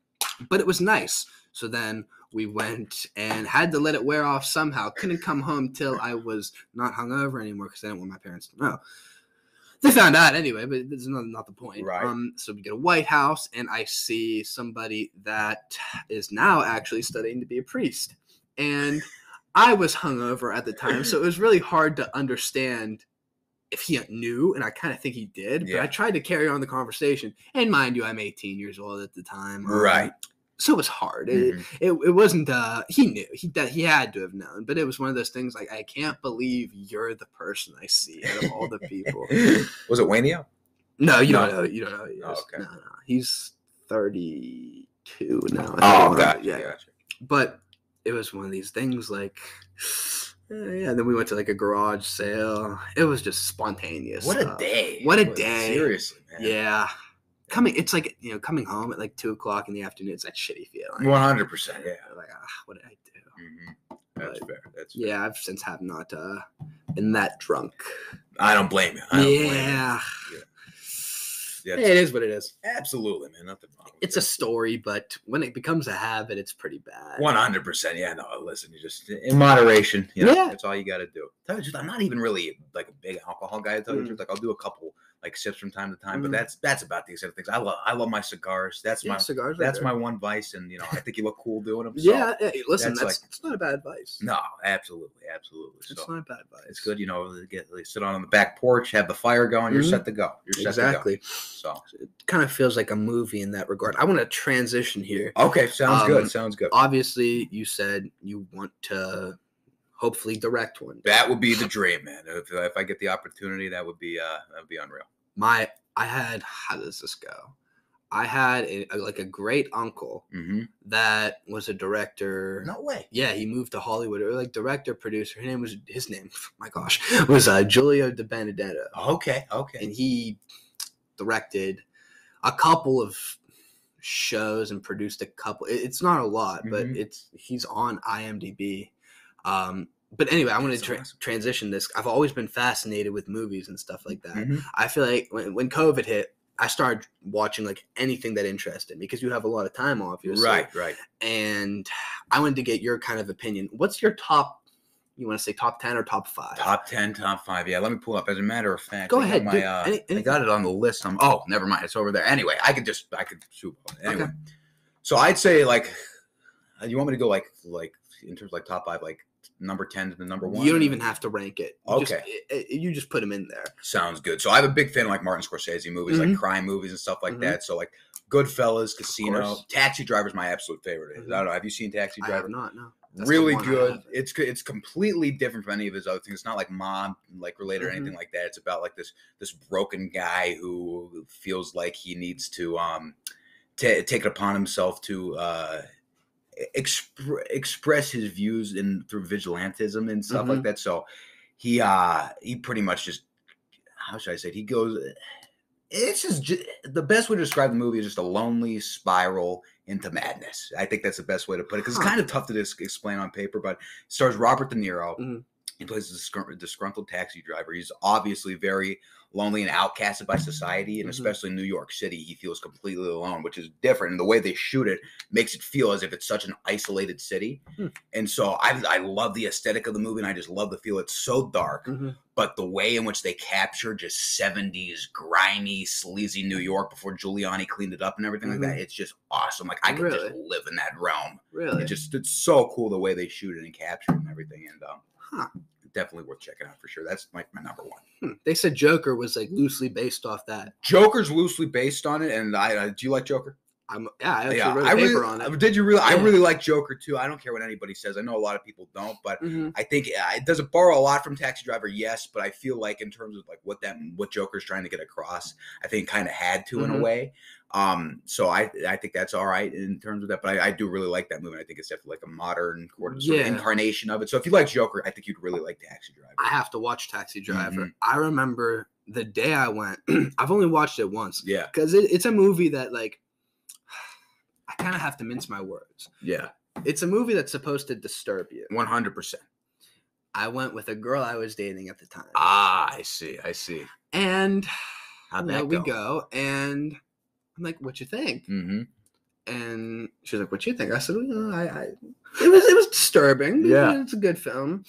But it was nice. So then we went and had to let it wear off somehow. Couldn't come home till I was not hungover anymore because I didn't want my parents to know. They found out anyway, but this is not the point. Right. So we get a White House, and I see somebody that is now actually studying to be a priest. And I was hungover at the time, so it was really hard to understand if he knew, and I kind of think he did. But I tried to carry on the conversation. And mind you, I'm 18 years old at the time. Right. So it was hard. It wasn't. He knew. He had to have known. But it was one of those things like, I can't believe you're the person I see out of all the people. Was it Wayneo? No, you don't know. You don't know. Who he is. Oh, okay. No. He's 32 now. Gotcha. Yeah. Gotcha. But it was one of these things like, yeah. And then we went to like a garage sale. It was just spontaneous. What a day! What a day! Seriously, man. Yeah. It's like, coming home at like 2:00 in the afternoon. It's that shitty feeling. 100%. Yeah. Like, what did I do? That's fair. Yeah, I've since have not been that drunk. I don't blame you. Yeah, it is what it is. Absolutely, man. Nothing wrong with It's a story, but when it becomes a habit, it's pretty bad. 100%. Yeah, no, listen, you just, in moderation, that's all you got to do. Tell you the truth, I'm not even really like a big alcohol guy, to tell you the truth. Like, I'll do a couple like sips from time to time, but that's about the extent of things. I love my cigars. That's my one vice, and I think you look cool doing them. So listen, it's not a bad vice. No, absolutely. It's not a bad vice. It's good, sit on the back porch, have the fire going, you're set to go. Exactly. So it kind of feels like a movie in that regard. I want to transition here. Okay, sounds good. Obviously, you said you want to hopefully direct one. That would be the dream, man. If I get the opportunity, that would be unreal. How does this go? I had a great uncle that was a director. No way. Yeah, he moved to Hollywood. Or like director, producer. His name, my gosh, was Giulio De Benedetto. Okay. And he directed a couple of shows and produced a couple. It's not a lot, but he's on IMDb. But anyway, I want to transition this. I've always been fascinated with movies and stuff like that. I feel like when COVID hit, I started watching like anything that interested me because you have a lot of time off. Right. And I wanted to get your kind of opinion. What's your top You want to say top 10 or top 5? Top 10, top 5. Yeah, let me pull up. As a matter of fact, Go ahead. I got it on the list. Oh, never mind. It's over there. Anyway, I could shoot. Anyway, Okay. So I'd say like, you want me to go like in terms of like top 5, like number 10 to the number 1? You don't even have to rank it. Okay. You just put them in there. Sounds good. So I'm a big fan of like Martin Scorsese movies, like crime movies and stuff like that. So like Goodfellas, Casino, Taxi Driver is my absolute favorite. I don't know. Have you seen Taxi Driver? I have not. No. That's really good. It's completely different from any of his other things. It's not like mob related or anything like that. It's about like this broken guy who feels like he needs to take it upon himself to express his views through vigilantism and stuff like that. So he pretty much just, how should I say it? He goes. It's just the best way to describe the movie is just a lonely spiral into madness. I think that's the best way to put it, because it's kind of tough to explain on paper. But it stars Robert De Niro. He plays a disgruntled taxi driver. He's obviously very lonely and outcasted by society, and especially in New York City, he feels completely alone, which is different. And the way they shoot it makes it feel as if it's such an isolated city. And so I love the aesthetic of the movie, and I just love the feel. It's so dark, but the way in which they capture just 70s grimy, sleazy New York before Giuliani cleaned it up and everything like that, it's just awesome. Like I could just live in that realm. Really? It's so cool the way they shoot it and capture it and everything. And definitely worth checking out for sure. That's like my number 1. They said Joker was like loosely based off that. Joker's loosely based on it, and do you like Joker? I actually wrote a paper on it. Did you really? Yeah. I really like Joker too. I don't care what anybody says. I know a lot of people don't, but I think it doesn't borrow a lot from Taxi Driver, yes, but I feel like in terms of like what Joker's trying to get across, I think kind of had to in a way. So I think that's all right in terms of that, but I do really like that movie. I think it's definitely like a modern sort of incarnation of it. So if you like Joker, I think you'd really like Taxi Driver. I have to watch Taxi Driver. I remember the day I went. I've only watched it once. Yeah, because it's a movie that like I kind of have to mince my words. Yeah, it's a movie that's supposed to disturb you. 100%. I went with a girl I was dating at the time. I see. And how'd we go and. I'm like, what you think? And she's like, what you think? I said, well, it was disturbing. Yeah, it's a good film.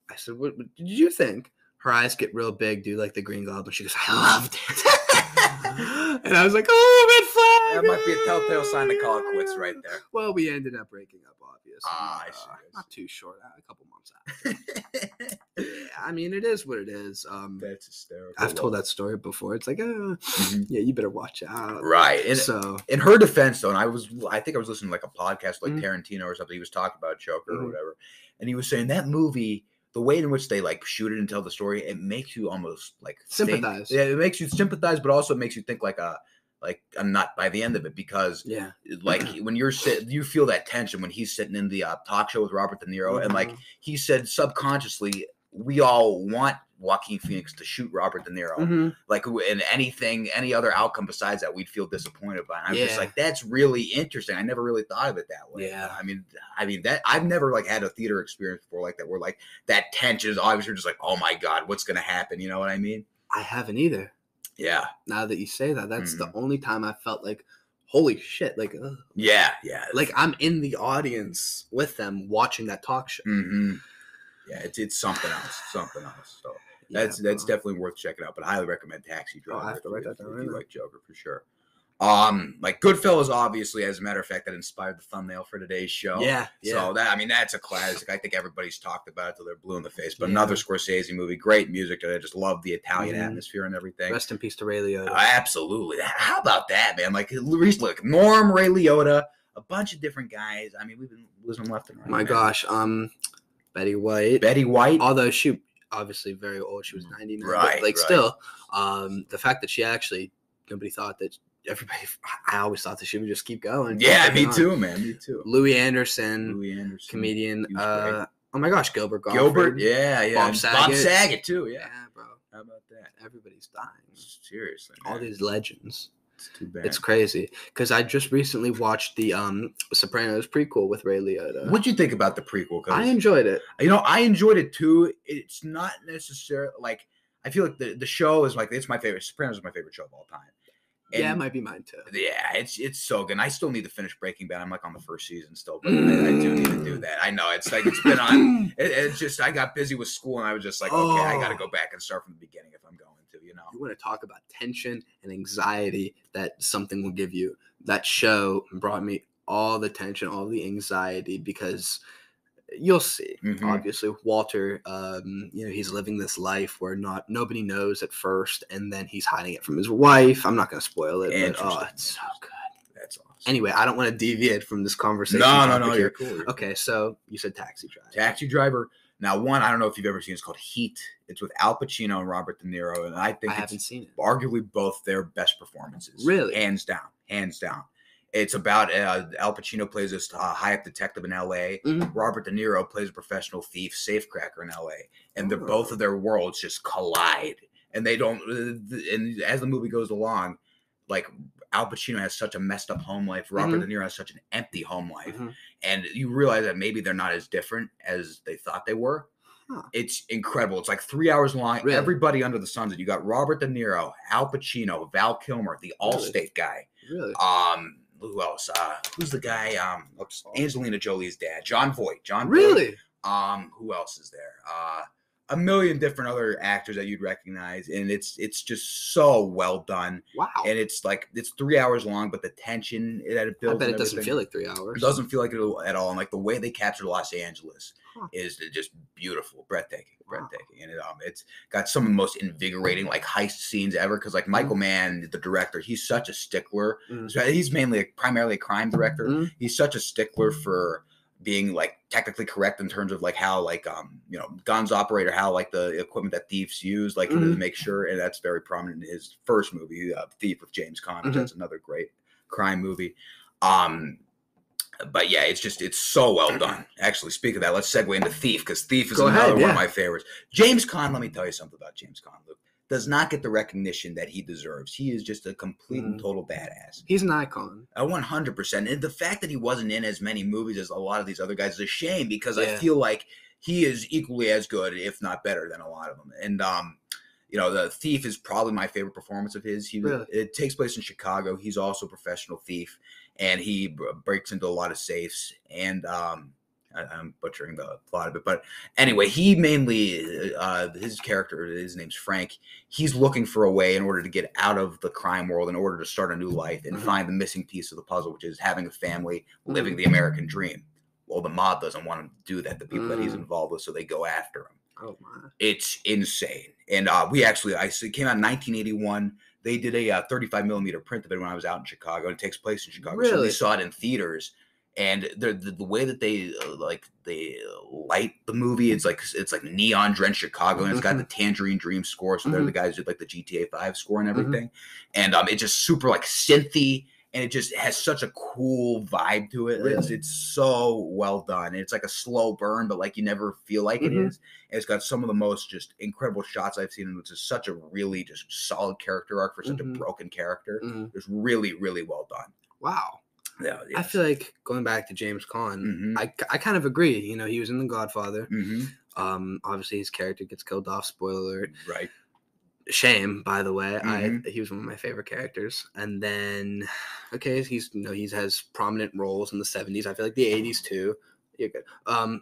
I said, what did you think? Her eyes get real big, dude, like the Green Goblin. She goes, I loved it. And I was like, oh, red flag. That might be a telltale sign to call it quits right there. Well, we ended up breaking up, obviously. I see. Not too short, a couple months after. Yeah, I mean, it is what it is. That's hysterical. I've told that story before. It's like, yeah, you better watch out. Right. And so, in her defense, though, and I think I was listening to like a podcast like Tarantino or something. He was talking about Joker or whatever, and he was saying that movie, the way in which they like shoot it and tell the story, it makes you almost like sympathize. Yeah, it makes you sympathize, but also it makes you think like a nut by the end of it, because like when you're sitting, you feel that tension when he's sitting in the talk show with Robert De Niro, and like he said subconsciously, we all want Joaquin Phoenix to shoot Robert De Niro. Like in any other outcome besides that, we'd feel disappointed by. And I'm just like, that's really interesting. I never really thought of it that way. Yeah. I mean that I've never like had a theater experience before like that, where like that tension is always, you're just like, oh my God, what's gonna happen? You know what I mean? I haven't either. Yeah. Now that you say that, that's the only time I felt like, holy shit, like, yeah, like I'm in the audience with them watching that talk show. Yeah, it's something else. So that's definitely worth checking out. But I highly recommend Taxi Driver. I have to write that down right now. If you like Joker, for sure. Like Goodfellas, obviously, as a matter of fact, that inspired the thumbnail for today's show. Yeah. So that's a classic. I think everybody's talked about it till they're blue in the face. But another Scorsese movie, great music. I just love the Italian atmosphere and everything. Rest in peace to Ray Liotta. Absolutely. How about that, man? Like recently, like Norm, Ray Liotta, a bunch of different guys. I mean, we've been losing them left and right. My gosh, Betty White. Although she obviously very old, she was 99. Right. But like still, the fact that she actually, nobody thought that. I always thought that she would just keep going. Yeah, me too, man. Me too. Louis Anderson, comedian. Oh my gosh, Gilbert Gottfried. Gilbert, yeah. Bob Saget too, yeah. Yeah, bro. How about that? Everybody's dying. Seriously, man. All these legends. It's too bad. It's crazy because I just recently watched the Sopranos prequel with Ray Liotta. What'd you think about the prequel? I enjoyed it. I enjoyed it too. It's not necessarily like, I feel like the show is like, it's my favorite. Sopranos is my favorite show of all time. Yeah, it might be mine too. Yeah, it's so good. And I still need to finish Breaking Bad. I'm like on the first season still, but I do need to do that. I know it's like it's been on. It's just I got busy with school and I was just like, okay, I got to go back and start from the beginning if I'm going to. You want to talk about tension and anxiety that something will give you. That show brought me all the tension, all the anxiety because. You'll see. Obviously, Walter, he's living this life where nobody knows at first, and then he's hiding it from his wife. I'm not going to spoil it, but it's so good. That's awesome. Anyway, I don't want to deviate from this conversation. No, you're cool. Okay, so you said Taxi Driver. Taxi Driver. Now, one, I don't know if you've ever seen it. It's called Heat. It's with Al Pacino and Robert De Niro, and I think I haven't seen it. Arguably both their best performances. Really? Hands down. It's about Al Pacino plays this high-up detective in L.A. Robert De Niro plays a professional thief, safecracker in L.A. And they're both of their worlds just collide. And they don't. And as the movie goes along, like Al Pacino has such a messed up home life. Robert De Niro has such an empty home life, and you realize that maybe they're not as different as they thought they were. It's incredible. It's like 3 hours long. Really? Everybody under the sun's. You got Robert De Niro, Al Pacino, Val Kilmer, the Allstate guy. Really? Who else? Who's the guy? Angelina Jolie's dad, John Voight. Really? Who else is there? A million different other actors that you'd recognize, and it's just so well done. Wow! And it's 3 hours long, but the tension that it builds. I bet it doesn't feel like 3 hours. It doesn't feel like it at all. And like the way they captured Los Angeles is just beautiful, breathtaking. And it's got some of the most invigorating like heist scenes ever. Because like Michael Mann, the director, he's such a stickler. So he's primarily a crime director. He's such a stickler for being like technically correct in terms of like how like guns operate or how like the equipment that thieves use to make sure, and that's very prominent in his first movie, Thief with James Caan. That's another great crime movie. But yeah, it's so well done. Actually, speaking of that, let's segue into Thief, because Thief is one of my favorites. James Caan, let me tell you something about James Caan, Luke. Does not get the recognition that he deserves. He is just a complete and total badass. He's an icon. 100%. And the fact that he wasn't in as many movies as a lot of these other guys is a shame, because I feel like he is equally as good, if not better, than a lot of them. And the Thief is probably my favorite performance of his. It takes place in Chicago. He's also a professional thief, and he breaks into a lot of safes. And I'm butchering the plot of it, but anyway, he mainly his character, his name's Frank. He's looking for a way in order to get out of the crime world, in order to start a new life and find the missing piece of the puzzle, which is having a family, living the American dream. Well, the mob doesn't want him to do that. The people that he's involved with, so they go after him. Oh my! It's insane. And it came out in 1981. They did a 35 millimeter print of it when I was out in Chicago. And it takes place in Chicago. Really? So we saw it in theaters. And the way that they light the movie, it's like neon drenched Chicago, and it's got the Tangerine Dream score. So they're the guys who did like the GTA 5 score and everything. And it's just super like synthy, and it just has such a cool vibe to it. Really? It's so well done. And it's like a slow burn, but like you never feel like it is. And it's got some of the most just incredible shots I've seen, which is such a really just solid character arc for such a broken character. It's really, really well done. Wow. Yeah, I feel like going back to James Caan, I kind of agree. He was in The Godfather. Obviously, his character gets killed off. Spoiler alert. Right. Shame, by the way. He was one of my favorite characters. And then, he has prominent roles in the 70s. I feel like the 80s too. You're good.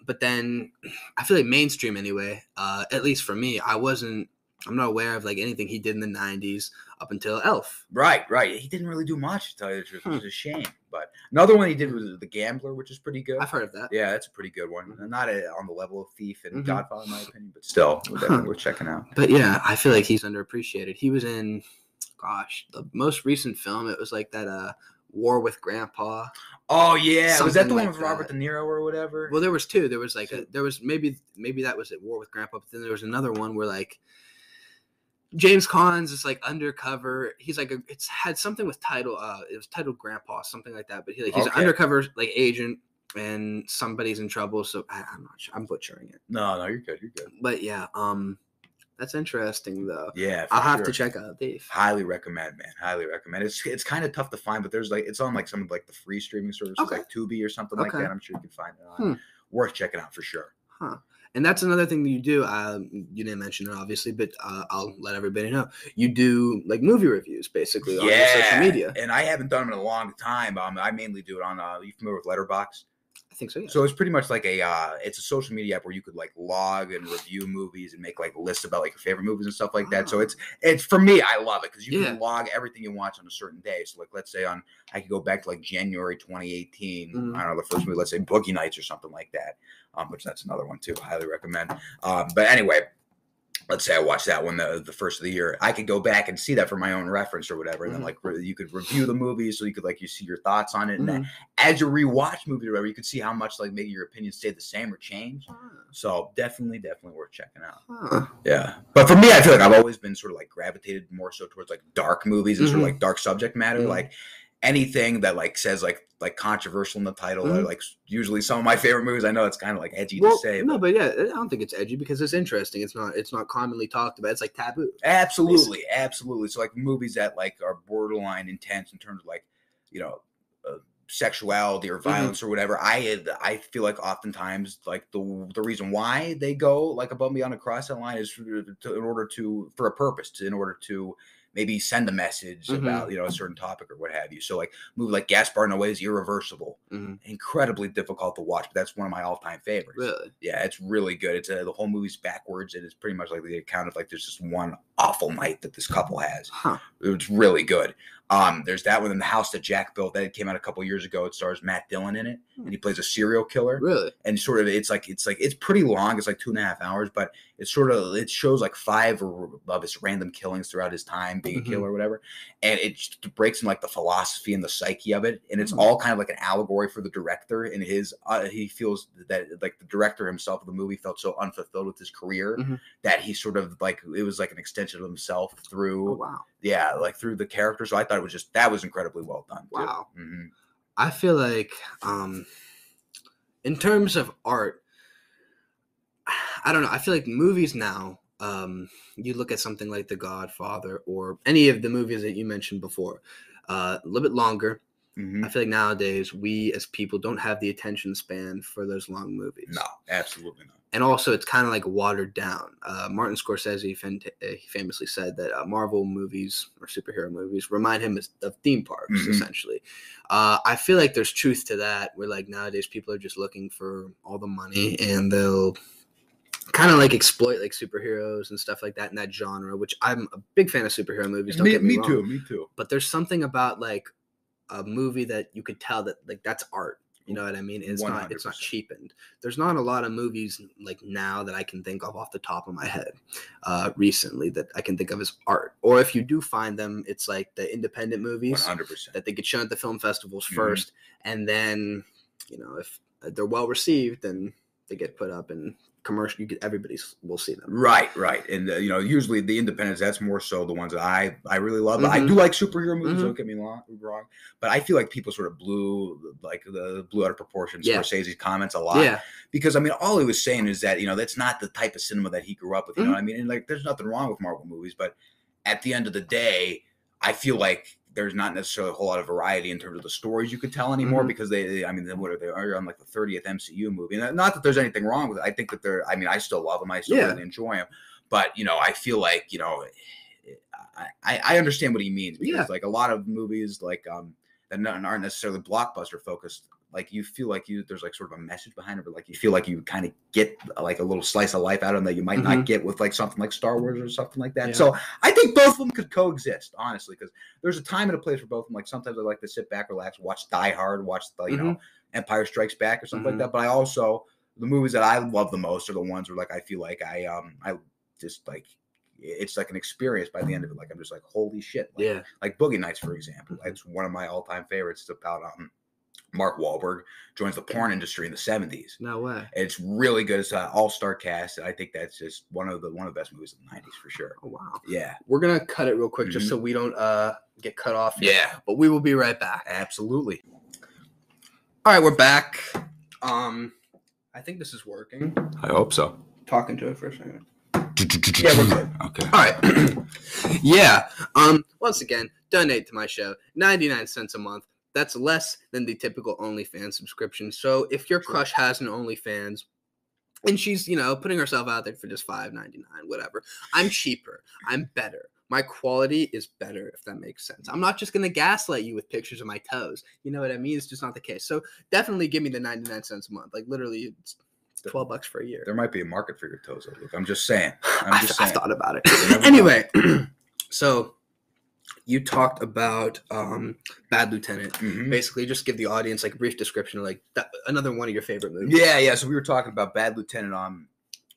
But then, I feel like mainstream anyway. At least for me, I'm not aware of like anything he did in the 90s up until Elf. Right. He didn't really do much, to tell you the truth, which is a shame. But another one he did was The Gambler, which is pretty good. I've heard of that. Yeah, that's a pretty good one. Not on the level of Thief and Godfather, in my opinion, but still, definitely worth checking out. But yeah, I feel like he's underappreciated. He was in, the most recent film. It was like that War with Grandpa. Oh yeah, Something was that the like one with Robert De Niro or whatever? Well, there was two. There was maybe that was at War with Grandpa, but then there was another one where like James Caan's is like undercover. He's like it's had something with title. It was titled Grandpa, something like that. But he's an undercover like agent, and somebody's in trouble. So I'm not sure. I'm butchering it. No, you're good. But yeah, that's interesting though. Yeah, I'll have to check out Thief. Highly recommend, man. Highly recommend. It's kind of tough to find, but there's it's on like some of like the free streaming services like Tubi or something like that. I'm sure you can find it on. Worth checking out for sure. Huh. And that's another thing that you do. You didn't mention it, obviously, but I'll let everybody know. You do like movie reviews, basically, on your social media. And I haven't done them in a long time. I mainly do it on. You familiar with Letterboxd? I think so. Yeah. So it's pretty much like it's a social media app where you could like log and review movies and make like lists about like your favorite movies and stuff like that. So it's for me, I love it because you can log everything you watch on a certain day. So like let's say I could go back to like January 2018. I don't know, the first movie, let's say Boogie Nights or something like that. Which that's another one too. I highly recommend. But anyway, let's say I watched that one the first of the year. I could go back and see that for my own reference or whatever. And then like you could review the movie, so you could like you see your thoughts on it. And then as you rewatch movies or whatever, you could see how much like maybe your opinions stay the same or change. So definitely worth checking out. Yeah. But for me, I feel like I've always been sort of like gravitated more so towards like dark movies and sort of like dark subject matter. Like anything that like says like controversial in the title or like usually some of my favorite movies. I know it's kind of like edgy to say. But yeah, I don't think it's edgy because it's interesting. It's not commonly talked about. It's like taboo. Absolutely. So like movies that like are borderline intense in terms of like, you know, sexuality or violence or whatever. I feel like oftentimes like the reason why they go like above and beyond across that line is for a purpose, in order to maybe send a message about, you know, a certain topic or what have you. So like a movie like Gaspar Noé's Irreversible, incredibly difficult to watch, but that's one of my all-time favorites. Really? Yeah, it's really good. It's the whole movie's backwards, and it's pretty much like the account of like there's just one awful night that this couple has. It's really good. There's that one in The House That Jack Built that came out a couple years ago. It stars Matt Dillon in it, and he plays a serial killer. Really? And sort of it's pretty long. It's like 2.5 hours, but it shows like 5 of his random killings throughout his time being a killer or whatever, and it breaks in like the philosophy and the psyche of it, and it's all kind of like an allegory for the director and his. He feels that like the director himself of the movie felt so unfulfilled with his career that he sort of like it was like an extension of himself through. Oh, wow. Yeah, like through the character. So I thought that was incredibly well done. Wow. I feel like in terms of art, I don't know. I feel like movies now, you look at something like The Godfather or any of the movies that you mentioned before, a little bit longer. I feel like nowadays we as people don't have the attention span for those long movies. No, absolutely not. And also, it's kind of like watered down. Martin Scorsese he famously said that Marvel movies or superhero movies remind him of theme parks, essentially. I feel like there's truth to that, where like nowadays people are just looking for all the money, and they'll kind of like exploit like superheroes and stuff like that in that genre, which I'm a big fan of superhero movies. Don't get me wrong. Me too. But there's something about like a movie that you could tell that like that's art. You know what I mean? It's 100%. It's not cheapened. There's not a lot of movies like now that I can think of off the top of my head recently that I can think of as art. Or if you do find them, it's like the independent movies 100%. that they get shown at the film festivals first. And then, you know, if they're well received, then they get put up in commercial. Everybody will see them. Right. And you know, usually the independents, that's more so the ones that I really love. But I do like superhero movies. Don't get me wrong, but I feel like people sort of blew out of proportion Scorsese's comments a lot. Because I mean, all he was saying is that, you know, that's not the type of cinema that he grew up with. You know what I mean? And like, there's nothing wrong with Marvel movies, but at the end of the day, I feel like there's not necessarily a whole lot of variety in terms of the stories you could tell anymore because they what are they on like the 30th MCU movie? And not that there's anything wrong with it. I think that I still love them. I still really enjoy them. But, you know, I feel like, you know, I understand what he means because like a lot of movies like that aren't necessarily blockbuster focused, like you feel like there's like sort of a message behind it, but like you feel like you kind of get like a little slice of life out of them that you might not get with like something like Star Wars or something like that. So I think both of them could coexist, honestly, because there's a time and a place for both of them. Like sometimes I like to sit back, relax, watch Die Hard, watch the, you know, Empire Strikes Back or something like that. But I also, the movies that I love the most are the ones where like I feel like I just like it's like an experience by the end of it. Like I'm just like, holy shit. Like Boogie Nights, for example. It's one of my all-time favorites. It's about Mark Wahlberg joins the porn industry in the 70s. No way. It's really good. It's an all-star cast. I think that's just one of the best movies of the 90s for sure. Oh, wow. Yeah. We're going to cut it real quick just so we don't get cut off here. Yeah. But we will be right back. Absolutely. All right, we're back. I think this is working. I hope so. Talking to it for a second. Yeah, we're good. Okay. All right. Yeah. Once again, donate to my show. 99 cents a month. That's less than the typical OnlyFans subscription. So if your crush has an OnlyFans And she's, putting herself out there for just $5.99, whatever. I'm cheaper. I'm better. My quality is better, if that makes sense. I'm not just going to gaslight you with pictures of my toes. You know what I mean? It's just not the case. So definitely give me the 99 cents a month. Like literally it's $12 for a year. There might be a market for your toes, Luke. I'm just saying. I've thought about it. Anyway, so you talked about Bad Lieutenant. Mm-hmm. Basically, just give the audience like a brief description of like another one of your favorite movies. Yeah. So we were talking about Bad Lieutenant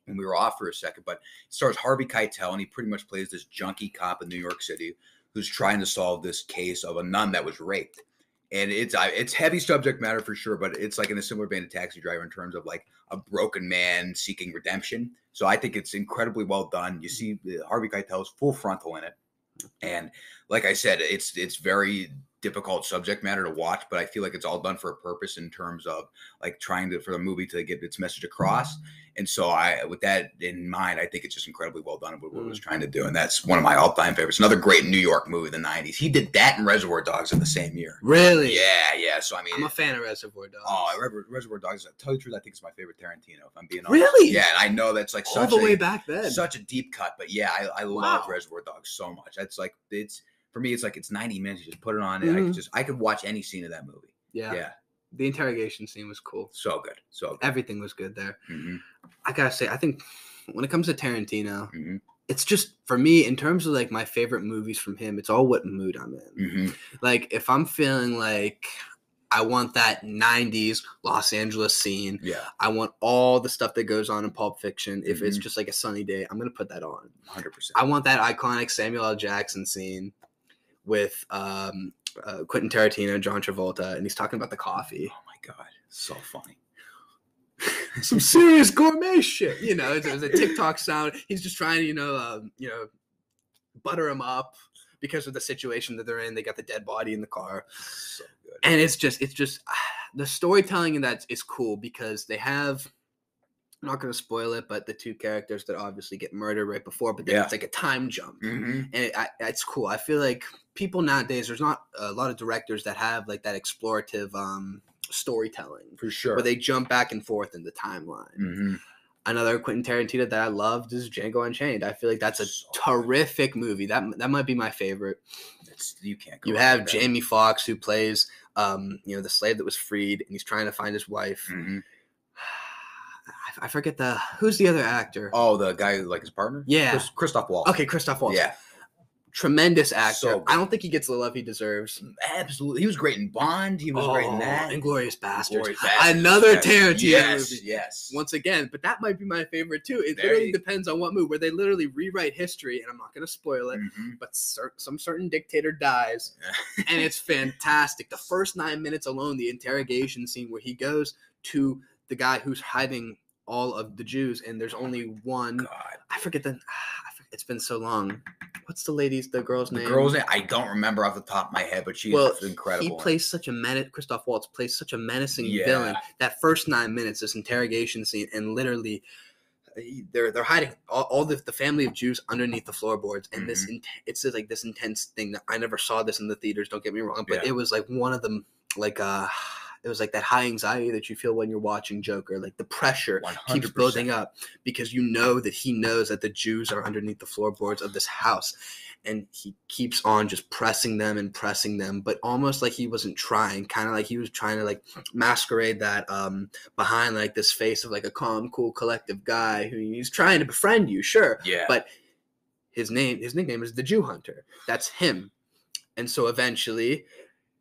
when we were off for a second, but it stars Harvey Keitel, and he pretty much plays this junkie cop in New York City who's trying to solve this case of a nun that was raped. And it's heavy subject matter for sure, but it's like in a similar vein to Taxi Driver in terms of like a broken man seeking redemption. So I think it's incredibly well done. You see Harvey Keitel's full frontal in it. And like I said, it's very difficult subject matter to watch, but I feel like it's all done for a purpose in terms of like trying for the movie to get its message across. And so with that in mind, I think it's just incredibly well done with what it was trying to do. And that's one of my all-time favorites. Another great New York movie of the 90s. He did that and Reservoir Dogs in the same year. Really? Yeah. So I mean, I'm a fan of Reservoir Dogs. Oh, Reservoir Dogs, to tell you the truth, I think it's my favorite Tarantino, if I'm being honest. Really? Yeah, and I know that's like all the way back then. Such a deep cut, but yeah, I love Reservoir Dogs so much. That's like for me, it's like it's 90 minutes. You just put it on, and I could watch any scene of that movie. Yeah. The interrogation scene was cool. So good. Everything was good there. Mm-hmm. I gotta say, I think when it comes to Tarantino, it's just, for me, in terms of like my favorite movies from him, it's all what mood I'm in. Mm-hmm. Like if I'm feeling like I want that 90s Los Angeles scene. Yeah. I want all the stuff that goes on in Pulp Fiction. If it's just like a sunny day, I'm going to put that on. 100%. I want that iconic Samuel L. Jackson scene with Quentin Tarantino, John Travolta, and he's talking about the coffee. Oh my God. So funny. Some serious gourmet shit. It was a TikTok sound. He's just trying to, butter him up because of the situation that they're in. They got the dead body in the car. So good. And it's just the storytelling in that is cool because they have, I'm not going to spoil it, but the two characters that obviously get murdered right before, but then it's like a time jump. Mm-hmm. And it's cool. I feel like people nowadays, there's not a lot of directors that have like that explorative storytelling. For sure. Where they jump back and forth in the timeline. Mm-hmm. Another Quentin Tarantino that I loved is Django Unchained. I feel like that's a terrific movie. That might be my favorite. You can't go You have Jamie Foxx who plays the slave that was freed, and he's trying to find his wife. Mm-hmm. I forget who's the other actor. Oh, the guy like his partner? Yeah. Christoph Waltz. Okay, Christoph Waltz. Yeah. Tremendous actor. So I don't think he gets the love he deserves. Absolutely. He was great in Bond. He was great in that. Inglourious Basterds. Inglourious Basterds. Another Tarantino movie. Yes. Once again, but that might be my favorite too. It literally depends on what movie, where they literally rewrite history, and I'm not going to spoil it, but some certain dictator dies, and it's fantastic. The first 9 minutes alone, the interrogation scene where he goes to the guy who's hiding all of the Jews, and there's only one. God. I forget it's been so long. What's the girl's name? The girl's name, I don't remember off the top of my head, but she's incredible. He plays such a Christoph Waltz plays such a menacing villain. That first 9 minutes, this interrogation scene, and literally they're hiding all the family of Jews underneath the floorboards, and it's like this intense thing that I never saw this in the theaters. Don't get me wrong, but it was like one of them, like it was like that high anxiety that you feel when you're watching Joker. Like the pressure 100%. keeps building up because you know that he knows that the Jews are underneath the floorboards of this house. And he keeps on just pressing them, but almost like he wasn't trying, kind of like he was trying to like masquerade that behind like this face of like a calm, cool, collective guy who he's trying to befriend you, sure. Yeah. But his nickname is the Jew Hunter. That's him. And so eventually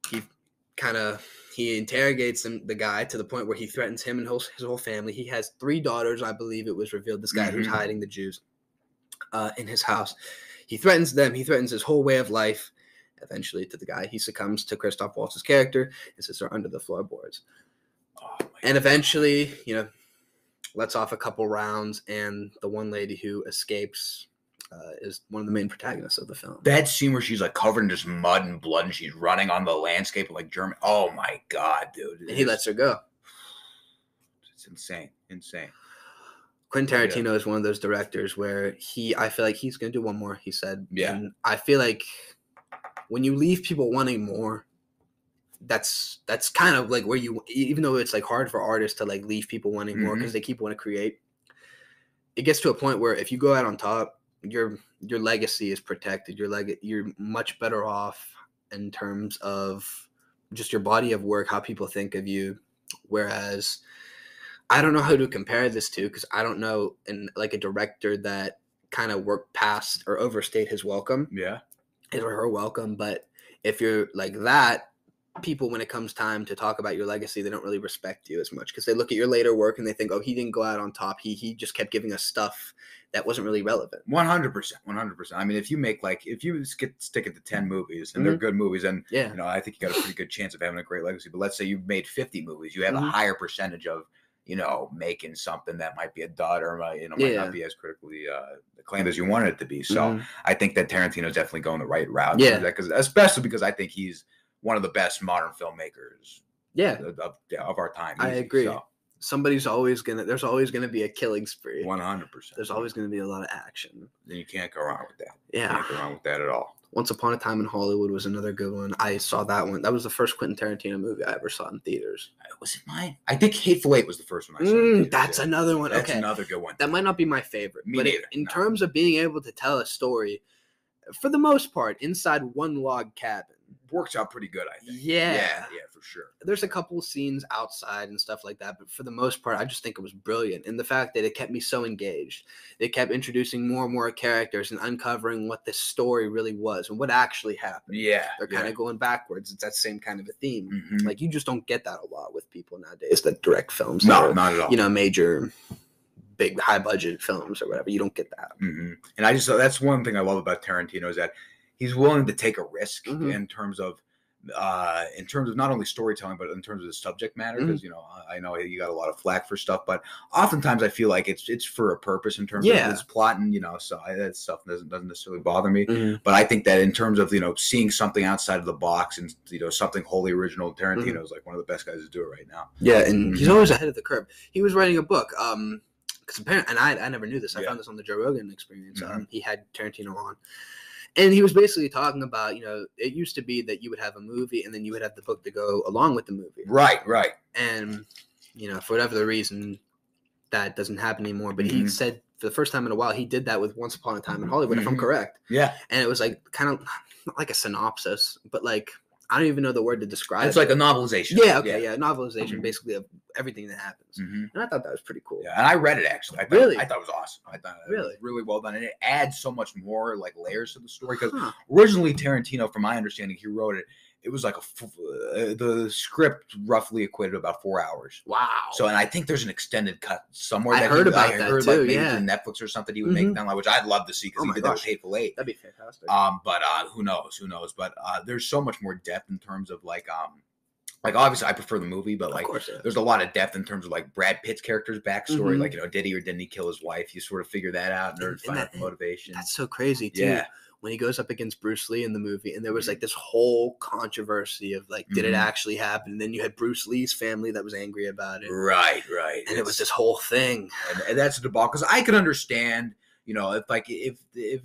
he interrogates the guy to the point where he threatens him and his whole family. He has 3 daughters, I believe it was revealed, this guy who's hiding the Jews in his house. He threatens them. He threatens his whole way of life. Eventually, to the guy, he succumbs to Christoph Waltz's character and says they're under the floorboards. And eventually, lets off a couple rounds, and the one lady who escapes is one of the main protagonists of the film. That scene where she's like covered in just mud and blood, and she's running on the landscape of like Germany. Oh my God, dude! And he lets her go. It's insane. Quentin Tarantino is one of those directors where I feel like he's going to do one more, he said. Yeah. And I feel like when you leave people wanting more, that's kind of like where even though it's like hard for artists to like leave people wanting more because they keep wanting to create, it gets to a point where if you go out on top, your legacy is protected. You're much better off in terms of just your body of work, how people think of you. Whereas I don't know how to compare this to, because I don't know in like a director that kind of worked past or overstayed his welcome. Yeah. His or her welcome. But if you're like that, people, when it comes time to talk about your legacy, they don't really respect you as much because they look at your later work and they think, oh, he didn't go out on top. He just kept giving us stuff that wasn't really relevant. 100%. I mean, if you stick it to 10 movies and they're good movies, and I think you got a pretty good chance of having a great legacy. But let's say you've made 50 movies, you have a higher percentage of making something that might be a dud or might not be as critically acclaimed as you wanted it to be. So I think that Tarantino's definitely going the right route. Yeah, especially because I think he's one of the best modern filmmakers. Of our time. I agree. So. There's always gonna be a killing spree. 100%. There's always gonna be a lot of action. Then you can't go wrong with that. Yeah, you can't go wrong with that at all. Once Upon a Time in Hollywood was another good one. I saw that one. That was the first Quentin Tarantino movie I ever saw in theaters. Was it mine? I think Hateful Eight was the first one I saw. That's another one. That's another good one. That might not be my favorite. Me neither. In terms of being able to tell a story, for the most part, inside one log cabin. Works out pretty good, I think. Yeah, for sure. There's a couple scenes outside and stuff like that, but for the most part, I just think it was brilliant. And the fact that it kept me so engaged. They kept introducing more and more characters and uncovering what this story really was and what actually happened. Yeah. They're kind of going backwards. It's that same kind of a theme. Like, you just don't get that a lot with people nowadays that direct films. No, not at all. Major, big, high-budget films or whatever. You don't get that. And that's one thing I love about Tarantino is that he's willing to take a risk in terms of not only storytelling, but in terms of the subject matter. Because I know you got a lot of flack for stuff, but oftentimes I feel like it's for a purpose in terms of his plot, and so that stuff doesn't necessarily bother me. But I think that in terms of seeing something outside of the box and something wholly original, Tarantino is like one of the best guys to do it right now. Yeah, and he's always ahead of the curve. He was writing a book. Because apparently, and I never knew this. I found this on the Joe Rogan Experience. He had Tarantino on. And he was basically talking about, it used to be that you would have a movie and then you would have the book to go along with the movie. Right. And, for whatever the reason, that doesn't happen anymore. But he said for the first time in a while, he did that with Once Upon a Time in Hollywood, if I'm correct. Yeah. And it was like kind of not like a synopsis, but like, I don't even know the word to describe it's like a novelization. Yeah, okay, novelization basically of everything that happens. And I thought that was pretty cool. Yeah, and I read it actually. I thought it was awesome. I thought it was really well done. And it adds so much more like layers to the story. Because originally Tarantino, from my understanding, he wrote it. It was like the script roughly equated to about 4 hours. Wow. So, and I think there's an extended cut somewhere. I heard about that too. Like maybe through Netflix or something he would make down, which I'd love to see because he did that with Hateful Eight. That'd be fantastic. But who knows? But there's so much more depth in terms of like obviously I prefer the movie, but like there's a lot of depth in terms of like Brad Pitt's character's backstory. Like, did he or didn't he kill his wife? You sort of figure that out and find out the motivation. That's so crazy too. Yeah. When he goes up against Bruce Lee in the movie, and there was like this whole controversy of like, did it actually happen? And then you had Bruce Lee's family that was angry about it. Right. And it was this whole thing. And that's a debacle. Because I could understand, if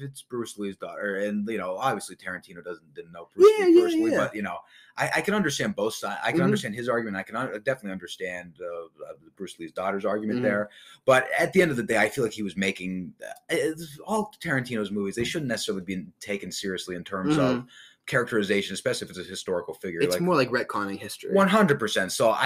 it's Bruce Lee's daughter, and obviously Tarantino didn't know Bruce Lee personally, but I can understand both sides. I can understand his argument. I can definitely understand Bruce Lee's daughter's argument there. But at the end of the day, I feel like he was making all Tarantino's movies. They shouldn't necessarily be taken seriously in terms of characterization, especially if it's a historical figure. It's more like retconning history. 100%. So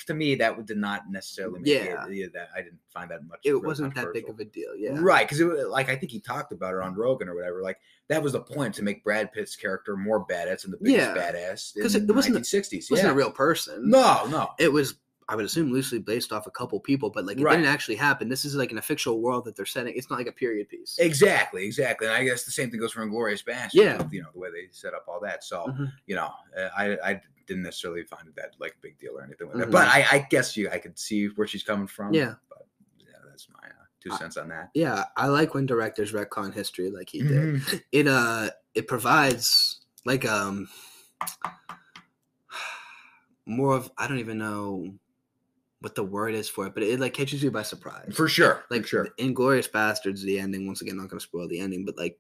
to me, that did not necessarily make it. That I didn't find that much. It wasn't that big of a deal. Yeah. Right. Because I think he talked about it on Rogan or whatever. Like that was the point, to make Brad Pitt's character more badass and the biggest badass. Because it wasn't 1960s. It wasn't a real person. No. It was, I would assume, loosely based off a couple people, but like it didn't actually happen. This is like an fictional world that they're setting. It's not like a period piece. Exactly. And I guess the same thing goes for Inglourious Basterds. Yeah. The way they set up all that. So, I didn't necessarily find that like a big deal or anything like that. But I guess I could see where she's coming from. Yeah. But that's my 2 cents on that. Yeah. I like when directors retcon history like he did. It provides like more of, I don't even know what the word is for it, but it like catches you by surprise. For sure. Like Inglourious Basterds, the ending, once again, not going to spoil the ending, but like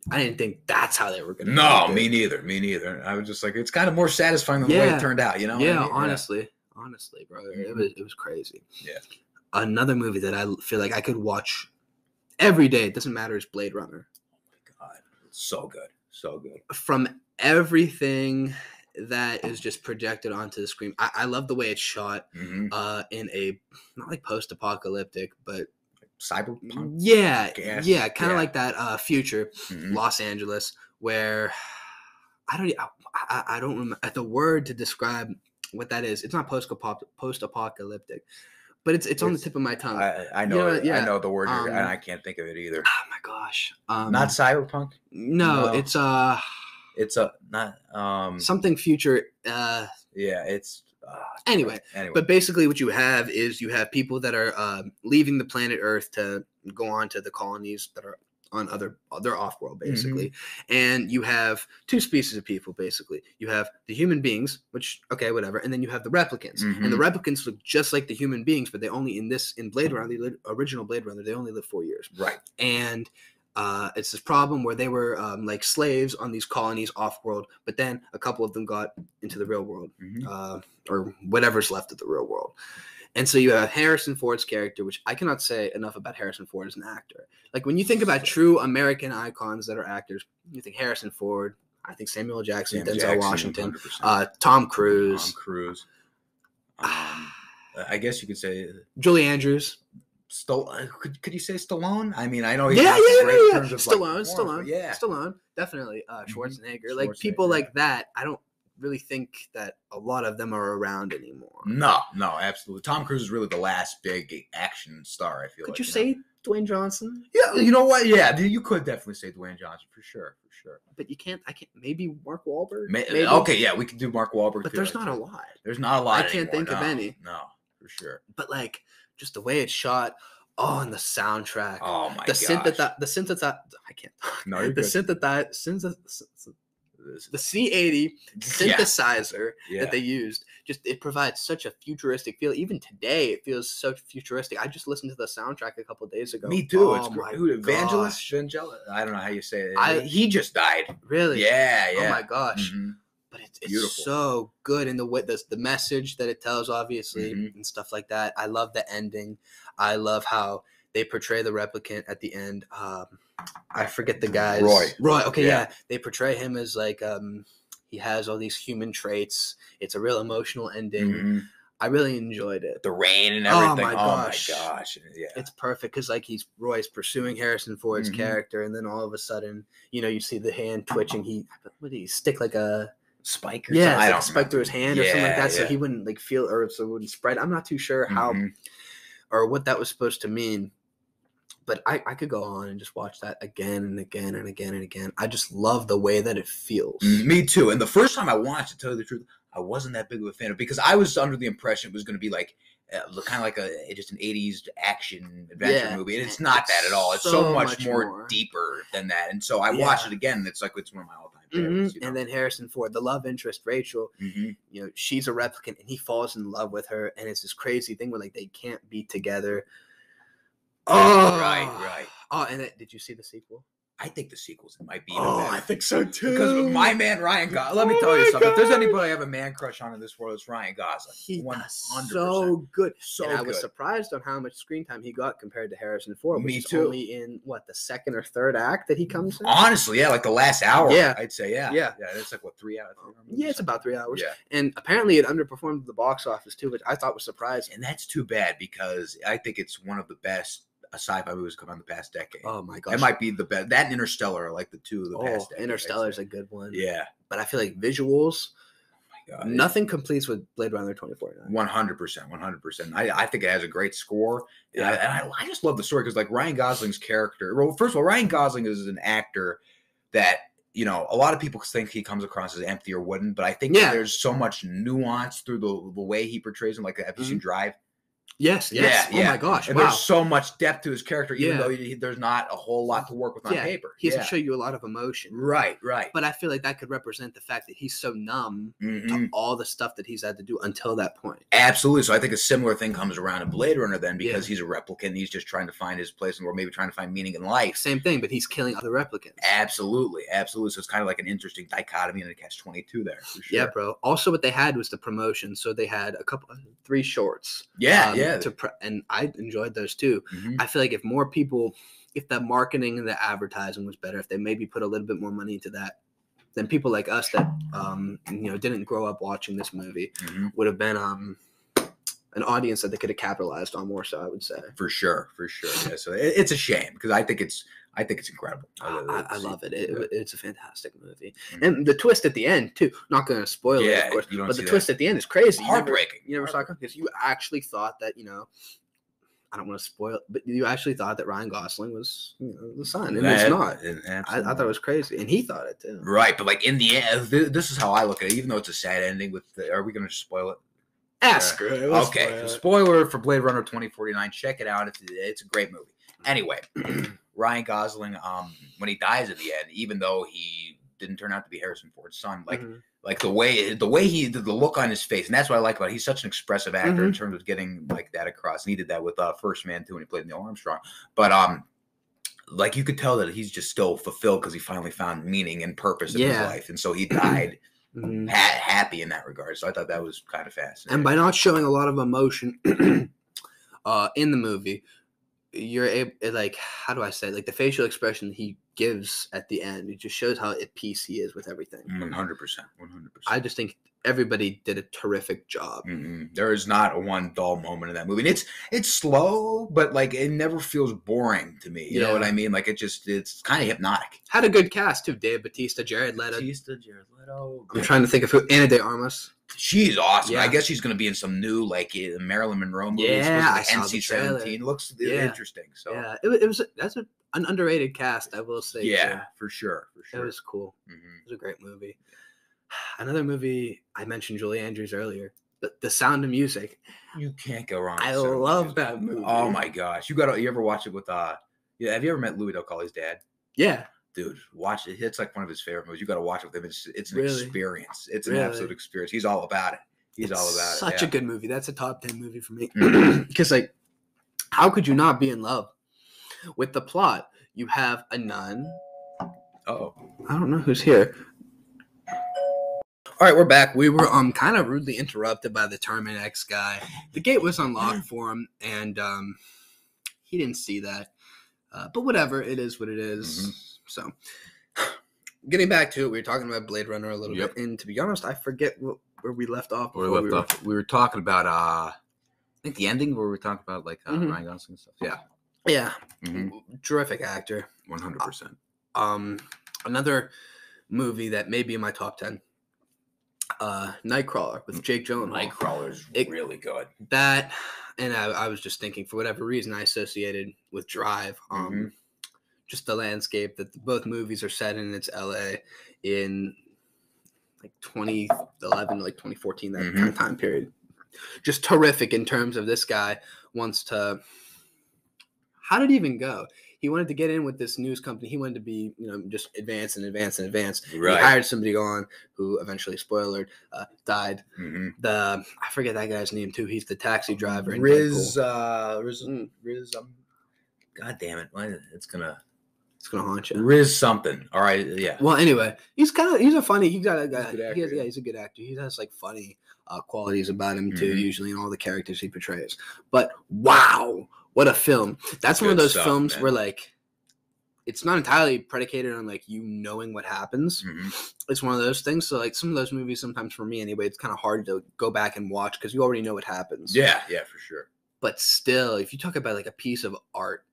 I didn't think that's how they were going to do it. Me neither. I was just like, it's kind of more satisfying than the way it turned out, Yeah, honestly, bro. It was crazy. Yeah. Another movie that I feel like I could watch every day. It doesn't matter. It's Blade Runner. God, so good. So good. From everything that is just projected onto the screen. I love the way it's shot in a, not like post-apocalyptic, but cyberpunk. Yeah, kind of like that future, Los Angeles, where I don't remember the word to describe what that is. It's not post-apocalyptic, but it's on the tip of my tongue. I know, I know the word, and I can't think of it either. Oh my gosh, not cyberpunk. No, it's not something future. It's anyway. But basically, what you have is you have people that are leaving the planet Earth to go on to the colonies that are on their off-world, basically. And you have two species of people, basically. You have the human beings, which, okay, whatever, and then you have the replicants. And the replicants look just like the human beings, but they only, in Blade Runner, the original Blade Runner, they only live 4 years. Right. And it's this problem where they were like slaves on these colonies off-world, but then a couple of them got into the real world, or whatever's left of the real world. And so you have Harrison Ford's character, which I cannot say enough about Harrison Ford as an actor. Like, when you think about true American icons that are actors, you think Harrison Ford, I think Samuel Jackson, Denzel Washington, Tom Cruise. I guess you could say Julie Andrews. Could you say Stallone? I mean, I know he's Stallone, definitely. Schwarzenegger, like people like that. I don't really think that a lot of them are around anymore. No, absolutely. Tom Cruise is really the last big action star, I feel. Could you say Dwayne Johnson? Yeah, you know what? Yeah, you could definitely say Dwayne Johnson for sure. But you can't. I can't. Maybe Mark Wahlberg. Maybe. Okay, yeah, we could do Mark Wahlberg. But there's not a lot. There's not a lot. I can't think of any. No, for sure. But like, just the way it's shot. Oh, and the soundtrack. Oh my god. The synthesizer. I can't talk. No, you're the synthesizer. The C80 synthesizer that they used, it provides such a futuristic feel. Even today, it feels so futuristic. I just listened to the soundtrack a couple of days ago. Me too. It's great. Evangelist? I don't know how you say it. He just died. Really? Yeah. Oh my gosh. But it's so good in the message that it tells, obviously, and stuff like that. I love the ending. I love how they portray the replicant at the end. I forget the guy's Roy. Okay, yeah. They portray him as like he has all these human traits. It's a real emotional ending. I really enjoyed it. The rain and everything. Oh my gosh. Yeah. It's perfect because like Roy's pursuing Harrison Ford's character, and then all of a sudden, you see the hand twitching. What did he stick like a spike or something? I don't spike through his hand or something like that, so he wouldn't like feel, or so it wouldn't spread. I'm not too sure how or what that was supposed to mean. But I could go on and just watch that again and again and again and again. I just love the way that it feels. Me too. And the first time I watched it, to tell you the truth, I wasn't that big of a fan of it because I was under the impression it was going to be like kind of like just an 80s action adventure movie. And it's not that at all. It's so much more deeper than that. And so I watched it again. And it's like it's one of my all-time favorites. And then Harrison Ford, the love interest, Rachel, she's a replicant and he falls in love with her. And it's this crazy thing where like they can't be together. Oh, right. Oh, and did you see the sequel? I think the sequels might be even better. I think so too. Because my man Ryan Gosling. Let me tell you something. If there's anybody I have a man crush on in this world, it's Ryan Gosling. He's 100%. So good. I was surprised on how much screen time he got compared to Harrison Ford. Me too. Only in the second or third act that he comes in. Honestly, like the last hour. Yeah, I'd say yeah. It's like 3 hours. Yeah, it's about 3 hours. Yeah, and apparently it underperformed the box office too, which I thought was surprising. And that's too bad because I think it's one of the best sci-fi movies come out in the past decade. Oh my gosh. It might be the best. That and Interstellar are like the two of the past decade. Interstellar is a good one. Yeah. But I feel like visuals, God, nothing completes with Blade Runner 2049. 100%. I think it has a great score. Yeah. And I just love the story because like Ryan Gosling's character. Well, first of all, Ryan Gosling is an actor that, a lot of people think he comes across as empty or wooden, but I think that there's so much nuance through the way he portrays him. Like, have you seen Drive? Yes. Oh my gosh. And there's so much depth to his character, even though there's not a whole lot to work with on paper. He has to show you a lot of emotion. Right. But I feel like that could represent the fact that he's so numb to all the stuff that he's had to do until that point. Absolutely. So I think a similar thing comes around in Blade Runner then because he's a replicant and he's just trying to find his place or maybe trying to find meaning in life. Same thing, but he's killing other replicants. Absolutely. So it's kind of like an interesting dichotomy and a catch-22 there. For sure. Yeah, bro. Also what they had was the promotion. So they had 3 shorts. Yeah. And I enjoyed those too. I feel like if more people if the marketing and the advertising was better, if they maybe put a little bit more money into that, then people like us that didn't grow up watching this movie would have been an audience that they could have capitalized on more. So I would say for sure. Yeah, so it's a shame because I think it's incredible. I love it. It's a fantastic movie, and the twist at the end too. Not going to spoil it, of course, but the twist at the end is crazy. Heartbreaking. You never saw it because you actually thought that I don't want to spoil it, but you actually thought that Ryan Gosling was the son, and it's not. I thought it was crazy, and he thought it too. Right, but like in the end, this is how I look at it. Even though it's a sad ending, are we going to just spoil it? Screw it. Okay, spoiler for Blade Runner 2049. Check it out. It's a great movie. Anyway, Ryan Gosling, when he dies at the end, even though he didn't turn out to be Harrison Ford's son, like the way the look on his face, and that's what I like about it. He's such an expressive actor in terms of getting like that across. And he did that with First Man too when he played Neil Armstrong. But like you could tell that he's just still fulfilled because he finally found meaning and purpose in his life, and so he died. Happy in that regard. So I thought that was kind of fascinating. And by not showing a lot of emotion in the movie, you're able, like, how do I say, like the facial expression he gives at the end, it just shows how at peace he is with everything. 100%. I just think everybody did a terrific job. There is not a one dull moment in that movie. And it's slow, but like it never feels boring to me. You know what I mean? Like it's kind of hypnotic. Had a good cast too. Dave Bautista, Jared Leto. I'm trying to think of who. Ana de Armas. She's awesome. Yeah. I guess she's going to be in some new like Marilyn Monroe movie. Yeah, like NC-17. Looks interesting. So that's an underrated cast, I will say. Yeah, for sure. It was cool. It was a great movie. Another movie, I mentioned Julie Andrews earlier, The Sound of Music. You can't go wrong. I love that movie. Oh my gosh. You ever watch it with have you ever met Louis Del Colle's dad? Yeah. Dude, watch it. It's like one of his favorite movies. You got to watch it with him. It's an experience. It's an absolute experience. He's all about it. He's all about it. Such a good movie. That's a top 10 movie for me. Because like, how could you not be in love with the plot? You have a nun. Oh, I don't know who's here. All right, we're back. We were kind of rudely interrupted by the Terminex guy. The gate was unlocked for him, and he didn't see that. But whatever, it is what it is. So, getting back to it, we were talking about Blade Runner a little bit, and to be honest, I forget where we left off. We were talking about, I think the ending where we were talking about like Ryan Gosling and stuff. Yeah. Terrific actor. 100%. Another movie that may be in my top 10. Nightcrawler with Jake Gyllenhaal. Nightcrawler's really good. That, and I was just thinking, for whatever reason, I associated with Drive. Just the landscape that both movies are set in. It's LA in like 2011 to like 2014, that kind of time period. Just terrific in terms of this guy wants to. How did it even go? He wanted to get in with this news company. He wanted to be, just advance. Right. He hired somebody on who eventually, spoiler, died. I forget that guy's name too. He's the taxi driver. Riz. God damn it! It's gonna haunt you. Riz something. All right. Yeah. Well, anyway, he's a funny. He's a good actor. He has like funny qualities about him too. Usually in all the characters he portrays. But wow. What a film. That's one of those films where, like, it's not entirely predicated on, like, you knowing what happens. It's one of those things. So, like, some of those movies, sometimes for me anyway, it's kind of hard to go back and watch because you already know what happens. Yeah, for sure. But still, if you talk about, like, a piece of art,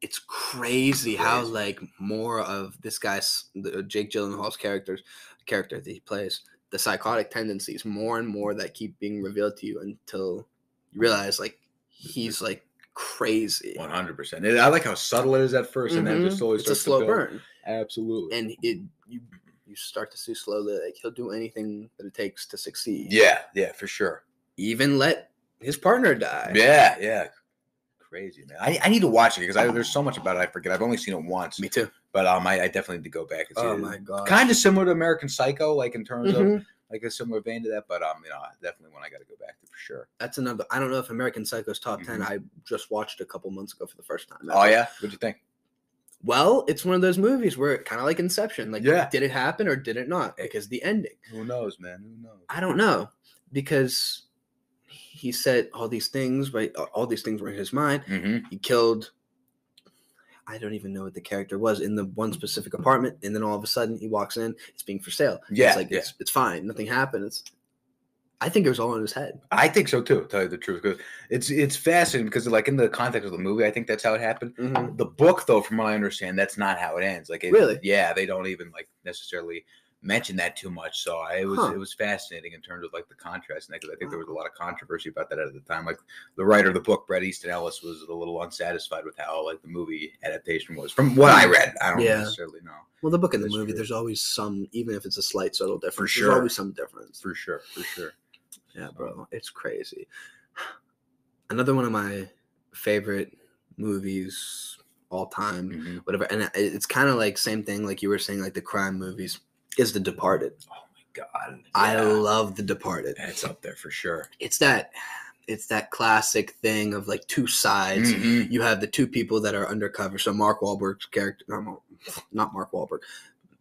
it's crazy how, like, more of this guy's, Jake Gyllenhaal's character that he plays, the psychotic tendencies, more and more that keep being revealed to you until you realize, like, he's, like, crazy. 100%. I like how subtle it is at first, and then just slowly it's a slow burn. Absolutely. And you start to see slowly, like, he'll do anything that it takes to succeed. Yeah, for sure. Even let his partner die. Yeah. Crazy, man. I need to watch it because there's so much about it I forget. I've only seen it once. Me too. But I definitely need to go back and see it. Oh my god. Kind of similar to American Psycho, like in terms of like a similar vein to that, but definitely one I got to go back to for sure. That's another. I don't know if American Psycho's top 10. I just watched it a couple months ago for the first time. Oh yeah, what'd you think? Well, it's one of those movies where it kind of like Inception. Like, did it happen or did it not? Because the ending. Who knows, man? Who knows? I don't know, because he said all these things, but all these things were in his mind. He killed I don't even know what the character was in the one specific apartment, and then all of a sudden he walks in, it's being for sale. Yeah, it's like it's fine, nothing happened. I think it was all in his head. I think so too, to tell you the truth, because it's fascinating because like in the context of the movie, I think that's how it happened. Mm-hmm. The book, though, from what I understand, that's not how it ends. Like, really, yeah, they don't even like necessarily mention that too much. So it was fascinating in terms of like the contrast, and because I think there was a lot of controversy about that at the time. Like the writer of the book, Bret Easton Ellis, was a little unsatisfied with how like the movie adaptation was. From what I read, I don't necessarily know. Well, the book and the movie, there's always some, even if it's a slight subtle difference. For sure, there's always some difference. For sure. Yeah, bro, it's crazy. Another one of my favorite movies all time, whatever, and it's kind of like same thing like you were saying, like the crime movies, is The Departed. Oh my God, yeah. I love The Departed. It's up there for sure. It's that classic thing of like two sides. You have the two people that are undercover. So Mark Wahlberg's character, not Mark Wahlberg,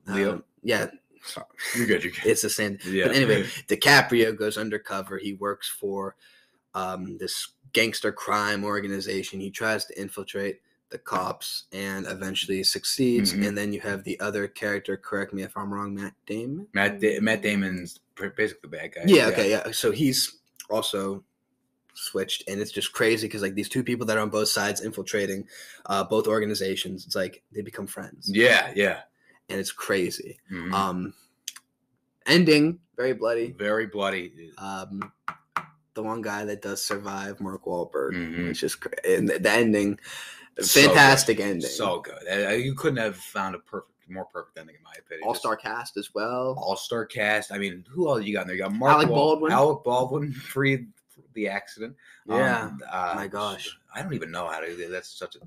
Leo. Yeah. Sorry. You're good. It's the same. Yeah. But anyway, DiCaprio goes undercover. He works for this gangster crime organization. He tries to infiltrate the cops and eventually succeeds. And then you have the other character, correct me if I'm wrong, Matt Damon? Matt Damon's basically the bad guy. Yeah, okay, yeah. So he's also switched, and it's just crazy because like these two people that are on both sides infiltrating both organizations, it's like they become friends. Yeah. And it's crazy. Ending very bloody. The one guy that does survive, Mark Wahlberg, it's just and the ending, fantastic ending, so good. You couldn't have found a more perfect ending in my opinion. All-star cast as well. All-star cast. I mean, who else you got in there? You got Alec Baldwin freed the accident. Yeah. My gosh. I don't even know how to. That's such an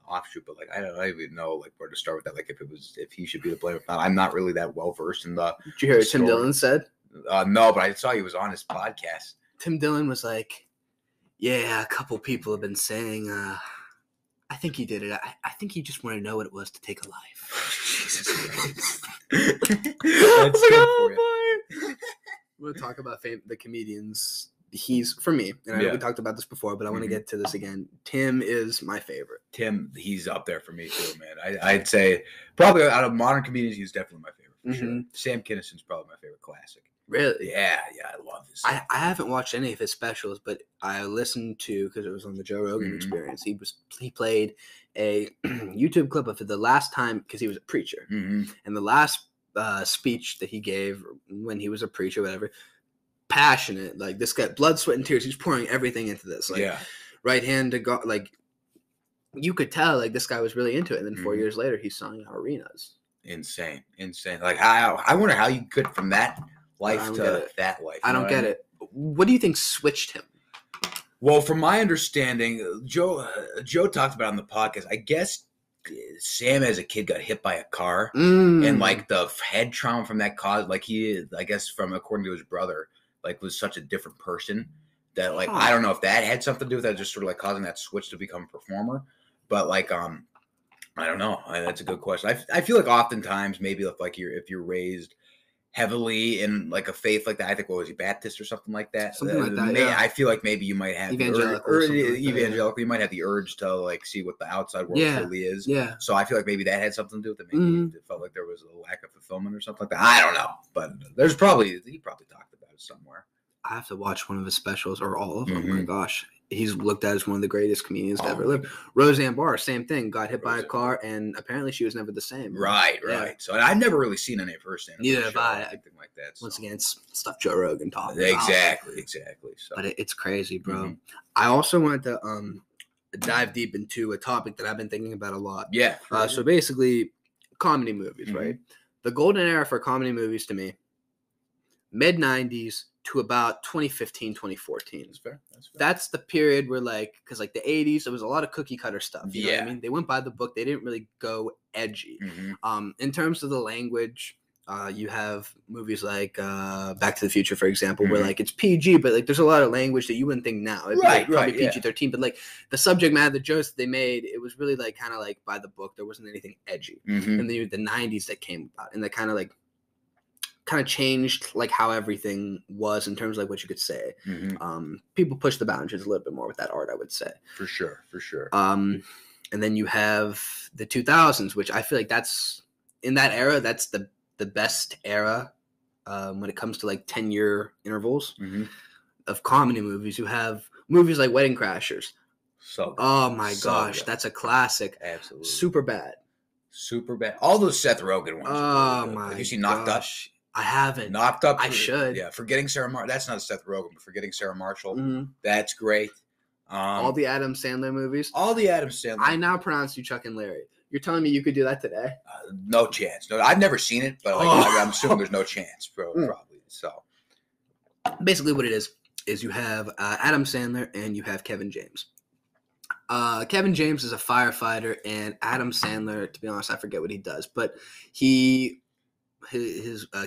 offshoot, but like I don't even know like where to start with that. Like if he should be the blame or not. I'm not really that well versed in the. Did you hear what Tim Dillon said? No, but I saw he was on his podcast. Tim Dillon was like, "Yeah, a couple people have been saying, I think he did it. I think he just wanted to know what it was to take a life." Jesus Christ. That's good for you. We'll talk about the comedians. He's, for me, and I know we talked about this before, but I want to get to this again. Tim is my favorite. Tim, he's up there for me too, man. I'd say probably out of modern comedians, he's definitely my favorite for sure. Sam Kinnison's probably my favorite classic. Really? Yeah, I love this. I haven't watched any of his specials, but I listened to, because it was on the Joe Rogan Experience. He played a YouTube clip of it the last time, because he was a preacher, and the last speech that he gave when he was a preacher, whatever. Passionate, like this guy, blood, sweat, and tears. He's pouring everything into this. Like, right hand to God. Like, you could tell, like this guy was really into it. And then 4 years later, he's selling out arenas. Insane. Like, I wonder how you could from that life to that life. I don't get it. What do you think switched him? Well, from my understanding, Joe talked about it on the podcast. I guess Sam as a kid got hit by a car, and like the head trauma from that caused, like I guess from according to his brother, like was such a different person that like I don't know if that had something to do with that, just sort of like causing that switch to become a performer. But like I don't know. That's a good question. I feel like oftentimes maybe if you're raised heavily in like a faith like that, I think what was he, Baptist or something like that? I feel like maybe you might have evangelical. You might have the urge to like see what the outside world really is. Yeah. So I feel like maybe that had something to do with it. Maybe it felt like there was a lack of fulfillment or something like that. I don't know, but he probably talked about it somewhere. I have to watch one of his specials or all of them. Oh my gosh. He's looked at as one of the greatest comedians to ever live. Roseanne Barr, same thing. Got hit by a car, and apparently she was never the same. Right. So I've never really seen any of her stand-up. Neither have I. Anything like that. So. Once again, it's stuff Joe Rogan talks about. Exactly. So. But it's crazy, bro. I also wanted to dive deep into a topic that I've been thinking about a lot. Yeah. So basically, comedy movies, right? The golden era for comedy movies to me, mid-90s to about 2015, 2014. That's fair. That's the period where because like the 80s, there was a lot of cookie cutter stuff. You know what I mean? They went by the book. They didn't really go edgy. In terms of the language, you have movies like Back to the Future, for example, where like it's PG, but like there's a lot of language that you wouldn't think now. It'd be probably PG-13, but like the subject matter, the jokes that they made, it was really like kind of like by the book. There wasn't anything edgy. And then the 90s that came about, and that kind of changed like how everything was in terms of like what you could say. People pushed the boundaries a little bit more with that art, I would say. For sure. And then you have the 2000s, which I feel like that's in that era. That's the best era when it comes to like 10-year intervals of comedy movies. You have movies like Wedding Crashers. So good. Oh my So gosh, good. that's a classic. Absolutely. Super bad. All those Seth Rogen ones. Oh really my Have you seen Knocked Up? I haven't. Knocked Up. I should. Yeah, Forgetting Sarah Marshall. That's not Seth Rogen, but Forgetting Sarah Marshall. Mm-hmm. That's great. All the Adam Sandler movies. All the Adam Sandler. I now pronounce you Chuck and Larry. You're telling me you could do that today? No chance. No, I've never seen it, but I'm assuming there's no chance. Probably. So basically, what it is you have Adam Sandler and you have Kevin James. Kevin James is a firefighter, and Adam Sandler, to be honest, I forget what he does, but his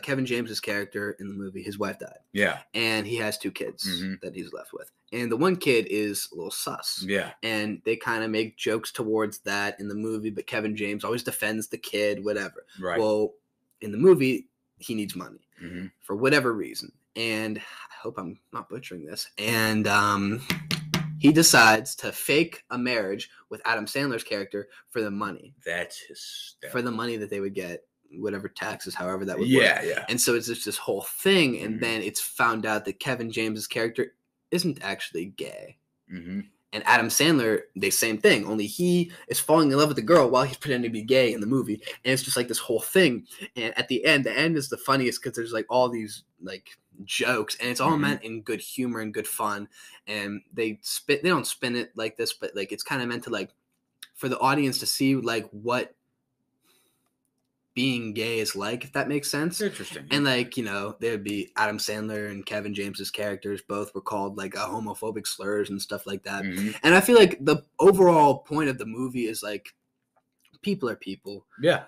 Kevin James's character in the movie, his wife died. Yeah. And he has 2 kids that he's left with. And the one kid is a little sus. Yeah. And they kind of make jokes towards that in the movie, but Kevin James always defends the kid, whatever. Right. Well, in the movie, he needs money for whatever reason. And I hope I'm not butchering this. And he decides to fake a marriage with Adam Sandler's character for the money. That's hysterical. For the money that they would get, whatever taxes, however that would work. Yeah. And so it's just this whole thing. And then it's found out that Kevin James's character isn't actually gay. And Adam Sandler, the same thing, only he is falling in love with the girl while he's pretending to be gay in the movie. And it's just like this whole thing. And at the end is the funniest because there's like all these like jokes, and it's all meant in good humor and good fun. And they don't spin it like this, but like it's kind of meant to like for the audience to see like what being gay is like, if that makes sense. Interesting. And like, you know, there'd be Adam Sandler and Kevin James's characters both were called like homophobic slurs and stuff like that. And I feel like the overall point of the movie is like people are people. Yeah.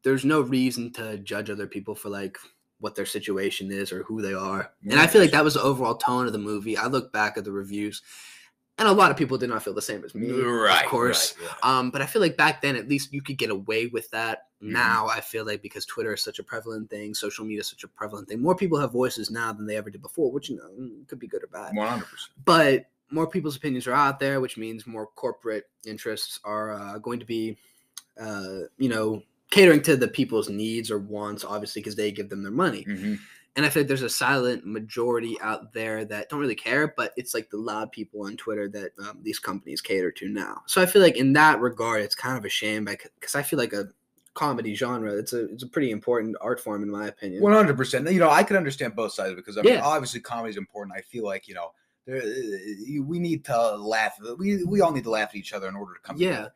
There's no reason to judge other people for like what their situation is or who they are. And I feel like that was the overall tone of the movie. I look back at the reviews, and a lot of people did not feel the same as me, of course. Right. But I feel like back then, at least you could get away with that. Now, I feel like because Twitter is such a prevalent thing, social media is such a prevalent thing, more people have voices now than they ever did before, which, you know, could be good or bad. 100%. But more people's opinions are out there, which means more corporate interests are going to be, you know, catering to the people's needs or wants, obviously, because they give them their money. And I feel like there's a silent majority out there that don't really care, but it's like the loud people on Twitter that these companies cater to now. So I feel like in that regard, it's kind of a shame because I feel like a comedy genre, it's a pretty important art form in my opinion. 100%. You know, I can understand both sides because I mean, obviously comedy is important. I feel like, you know, we need to laugh. We all need to laugh at each other in order to come together.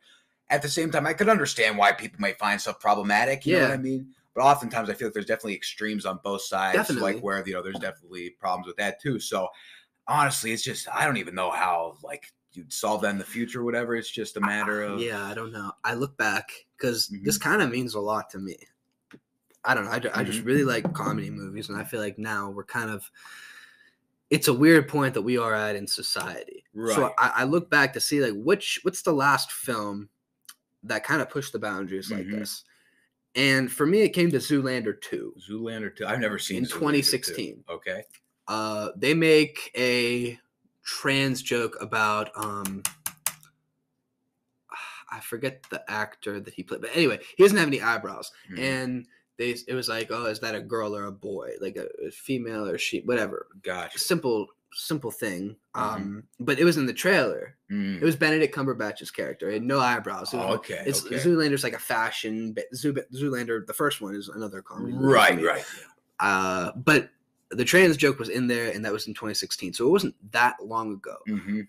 At the same time, I could understand why people might find stuff problematic. You know what I mean? But oftentimes I feel like there's definitely extremes on both sides. Definitely. Like where, you know, there's definitely problems with that too. So honestly, it's just, I don't even know how like you'd solve that in the future or whatever. It's just a matter of. Yeah, I don't know. I look back because this kind of means a lot to me. I don't know. I just really like comedy movies. And I feel like now we're kind of, it's a weird point that we are at in society. Right. So I look back to see like what's the last film that kind of pushed the boundaries like this. And for me, it came to Zoolander 2. Zoolander 2. I've never seen in Zoolander 2016. 2. Okay. They make a trans joke about I forget the actor that he played, but anyway, he doesn't have any eyebrows, and it was like, oh, is that a girl or a boy, like a female or she, whatever. Gotcha. Simple thing. But it was in the trailer. It was Benedict Cumberbatch's character. It had no eyebrows. It's Zoolander's like a fashion. Zoolander, the first one, is another comedy movie. Right. But the trans joke was in there, and that was in 2016. So it wasn't that long ago.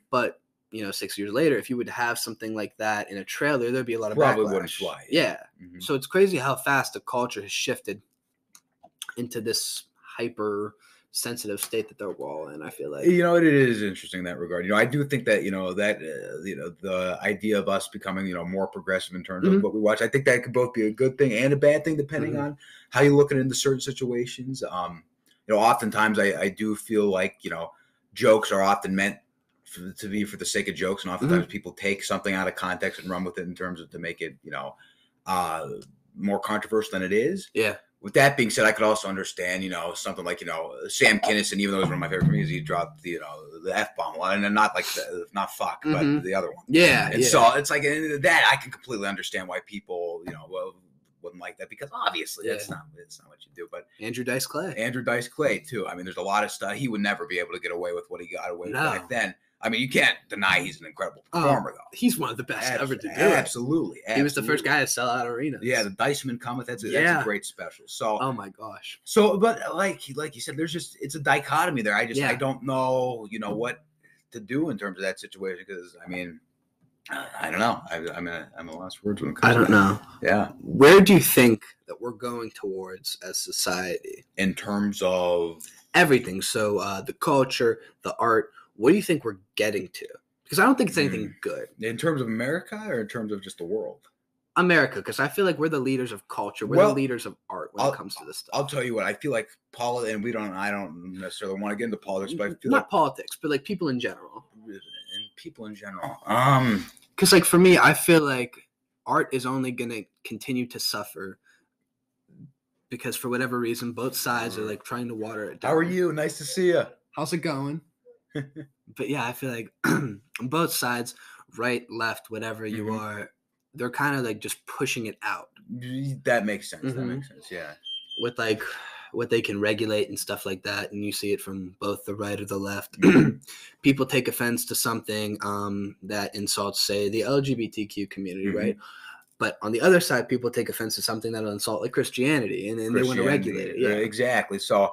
But, you know, 6 years later, if you would have something like that in a trailer, there'd be a lot of probably backlash. Wouldn't fly. Yeah. So it's crazy how fast the culture has shifted into this hyper sensitive state that they're all in. I feel like, you know, it is interesting in that regard. You know, I do think that, you know, that you know, the idea of us becoming, you know, more progressive in terms of what we watch, I think that could both be a good thing and a bad thing depending on how you look at it into certain situations. You know, oftentimes I do feel like, you know, jokes are often meant to be for the sake of jokes, and oftentimes people take something out of context and run with it in terms of to make it, you know, more controversial than it is. Yeah. With that being said, I could also understand, something like, Sam Kinison, even though it was one of my favorite comedians, he dropped the F-bomb one, and not like not fuck, but the other one. Yeah. And so it's like that I can completely understand why people, wouldn't like that, because obviously that's not what you do. But Andrew Dice Clay too. I mean, there's a lot of stuff. He would never be able to get away with what he got away with back then. I mean, you can't deny he's an incredible performer, though. He's one of the best ever to do it. Absolutely. He was the first guy to sell out arenas. Yeah, the Diceman Cometh, that's a great special. So, oh my gosh. So, but like you said, it's a dichotomy there. I don't know, what to do in terms of that situation, because I mean, I don't know. I'm at a loss for words when it comes to that. I don't know. Yeah. Where do you think that we're going towards as society in terms of everything? So, the culture, the art. What do you think we're getting to? Because I don't think it's anything good. In terms of America, or in terms of just the world? America, because I feel like we're the leaders of culture. We're the leaders of art when it comes to this stuff. I'll tell you what. I feel like and I don't necessarily want to get into politics, but I feel not politics, but like people in general. Because like for me, I feel like art is only going to continue to suffer because for whatever reason, both sides are like trying to water it down. How are you? Nice to see you. How's it going? But yeah, I feel like on both sides, right, left, whatever you are, they're kind of like just pushing it out. That makes sense. That makes sense. Yeah. With like what they can regulate and stuff like that. And you see it from both the right or the left. People take offense to something that insults, say, the LGBTQ community, right? But on the other side, people take offense to something that'll insult like Christianity, and they want to regulate it. Yeah, exactly. So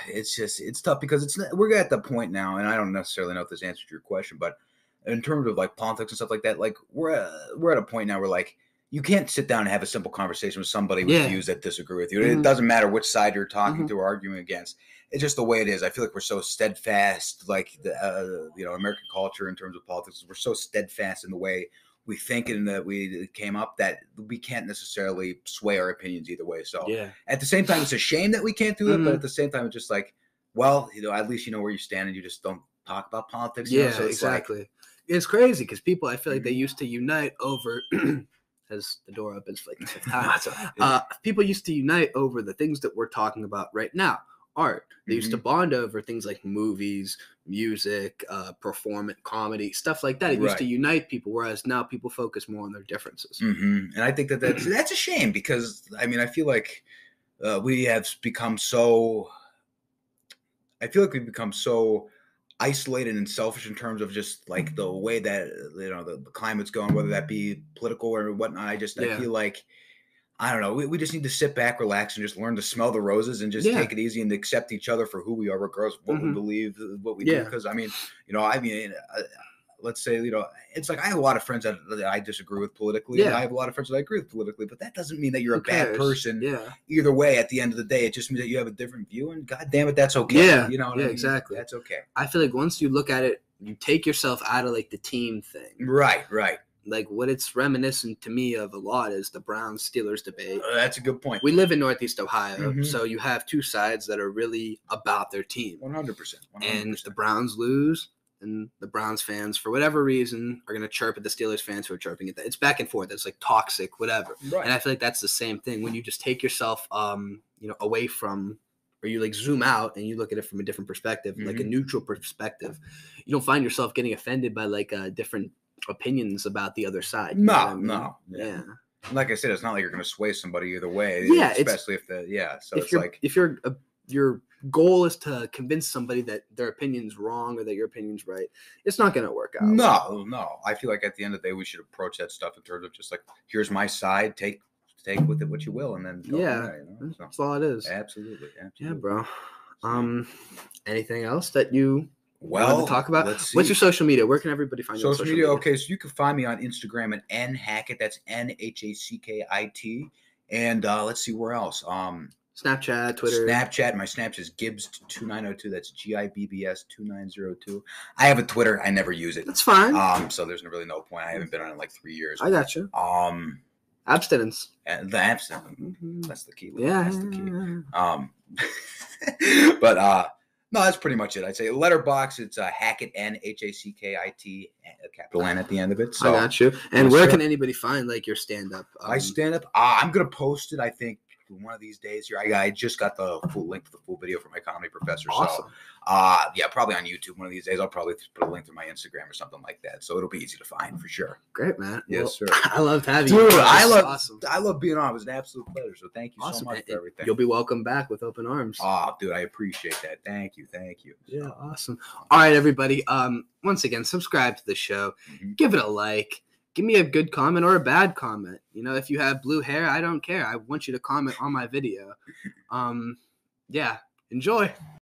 it's tough because we're at the point now, and I don't necessarily know if this answers your question, but in terms of like politics and stuff like that, like we're at a point now where like you can't sit down and have a simple conversation with somebody with views that disagree with you. It doesn't matter which side you're talking to or arguing against. It's just the way it is. I feel like we're so steadfast, like the American culture in terms of politics. We're so steadfast in the way we think and that we came up that we can't necessarily sway our opinions either way. So at the same time, it's a shame that we can't do it, but at the same time, it's just like, well, at least you know where you stand and you just don't talk about politics. Yeah, so it's exactly. It's crazy because people, I feel like they used to unite over, as the door opens for like the fifth time. People used to unite over the things that we're talking about right now. Art. They used to bond over things like movies, music, performance, comedy, stuff like that. It used to unite people, whereas now people focus more on their differences. And I think that's a shame because, I mean, I feel like we have become so – I feel like we've become so isolated and selfish in terms of just like the way that, the climate's going, whether that be political or whatnot. I feel like – I don't know. We just need to sit back, relax, and just learn to smell the roses and just take it easy and accept each other for who we are, regardless of what we believe, what we do. Because let's say, it's like I have a lot of friends that I disagree with politically, and I have a lot of friends that I agree with politically. But that doesn't mean that you're a bad person. Either way, at the end of the day, it just means that you have a different view, and God damn it, that's okay. Exactly. That's okay. I feel like once you look at it, you take yourself out of like the team thing. Right. Like what it's reminiscent to me of a lot is the Browns-Steelers debate. That's a good point. We live in Northeast Ohio, so you have two sides that are really about their team. 100%. And if the Browns lose, and the Browns fans, for whatever reason, are going to chirp at the Steelers fans who are chirping at that. It's back and forth. It's like toxic, whatever. Right. And I feel like that's the same thing when you just take yourself, away from, or you like zoom out and you look at it from a different perspective, like a neutral perspective. You don't find yourself getting offended by like different opinions about the other side. No. Yeah. Like I said, it's not like you're going to sway somebody either way. Yeah. Especially if your goal is to convince somebody that their opinion's wrong or that your opinion's right, it's not going to work out. No. I feel like at the end of the day, we should approach that stuff in terms of just like, here's my side, take with it what you will, and then go from there, that's all it is. Absolutely. Yeah, bro. Anything else that you want to talk about? What's your social media? Where can everybody find you on social media? Okay, so you can find me on Instagram at nhackett. That's NHACKIT. And let's see where else. Snapchat, Twitter. Snapchat. My Snapchat is Gibbs2902. That's GIBBS2902. I have a Twitter. I never use it. That's fine. So there's really no point. I haven't been on it in like 3 years. I got you. Abstinence. The abstinence. That's the key. Yeah. That's the key. But no, that's pretty much it. I'd say Letterbox. It's Hackett, NHACKIT, capital N at the end of it. So I got you. And where can anybody find like your stand up? I stand up. I'm gonna post it. I think one of these days here. I just got the full link to the full video from my comedy professor. Awesome. So, yeah, probably on YouTube one of these days. I'll probably put a link through my Instagram or something like that. So it'll be easy to find for sure. Great, man. Yes, sir. I loved having you. Dude, Awesome. I love being on. It was an absolute pleasure. So thank you so much for everything. You'll be welcome back with open arms. Oh, dude, I appreciate that. Thank you. Yeah, awesome. All right, everybody. Once again, subscribe to the show. Mm-hmm. Give it a like. Give me a good comment or a bad comment. You know, if you have blue hair, I don't care. I want you to comment on my video. Yeah, enjoy.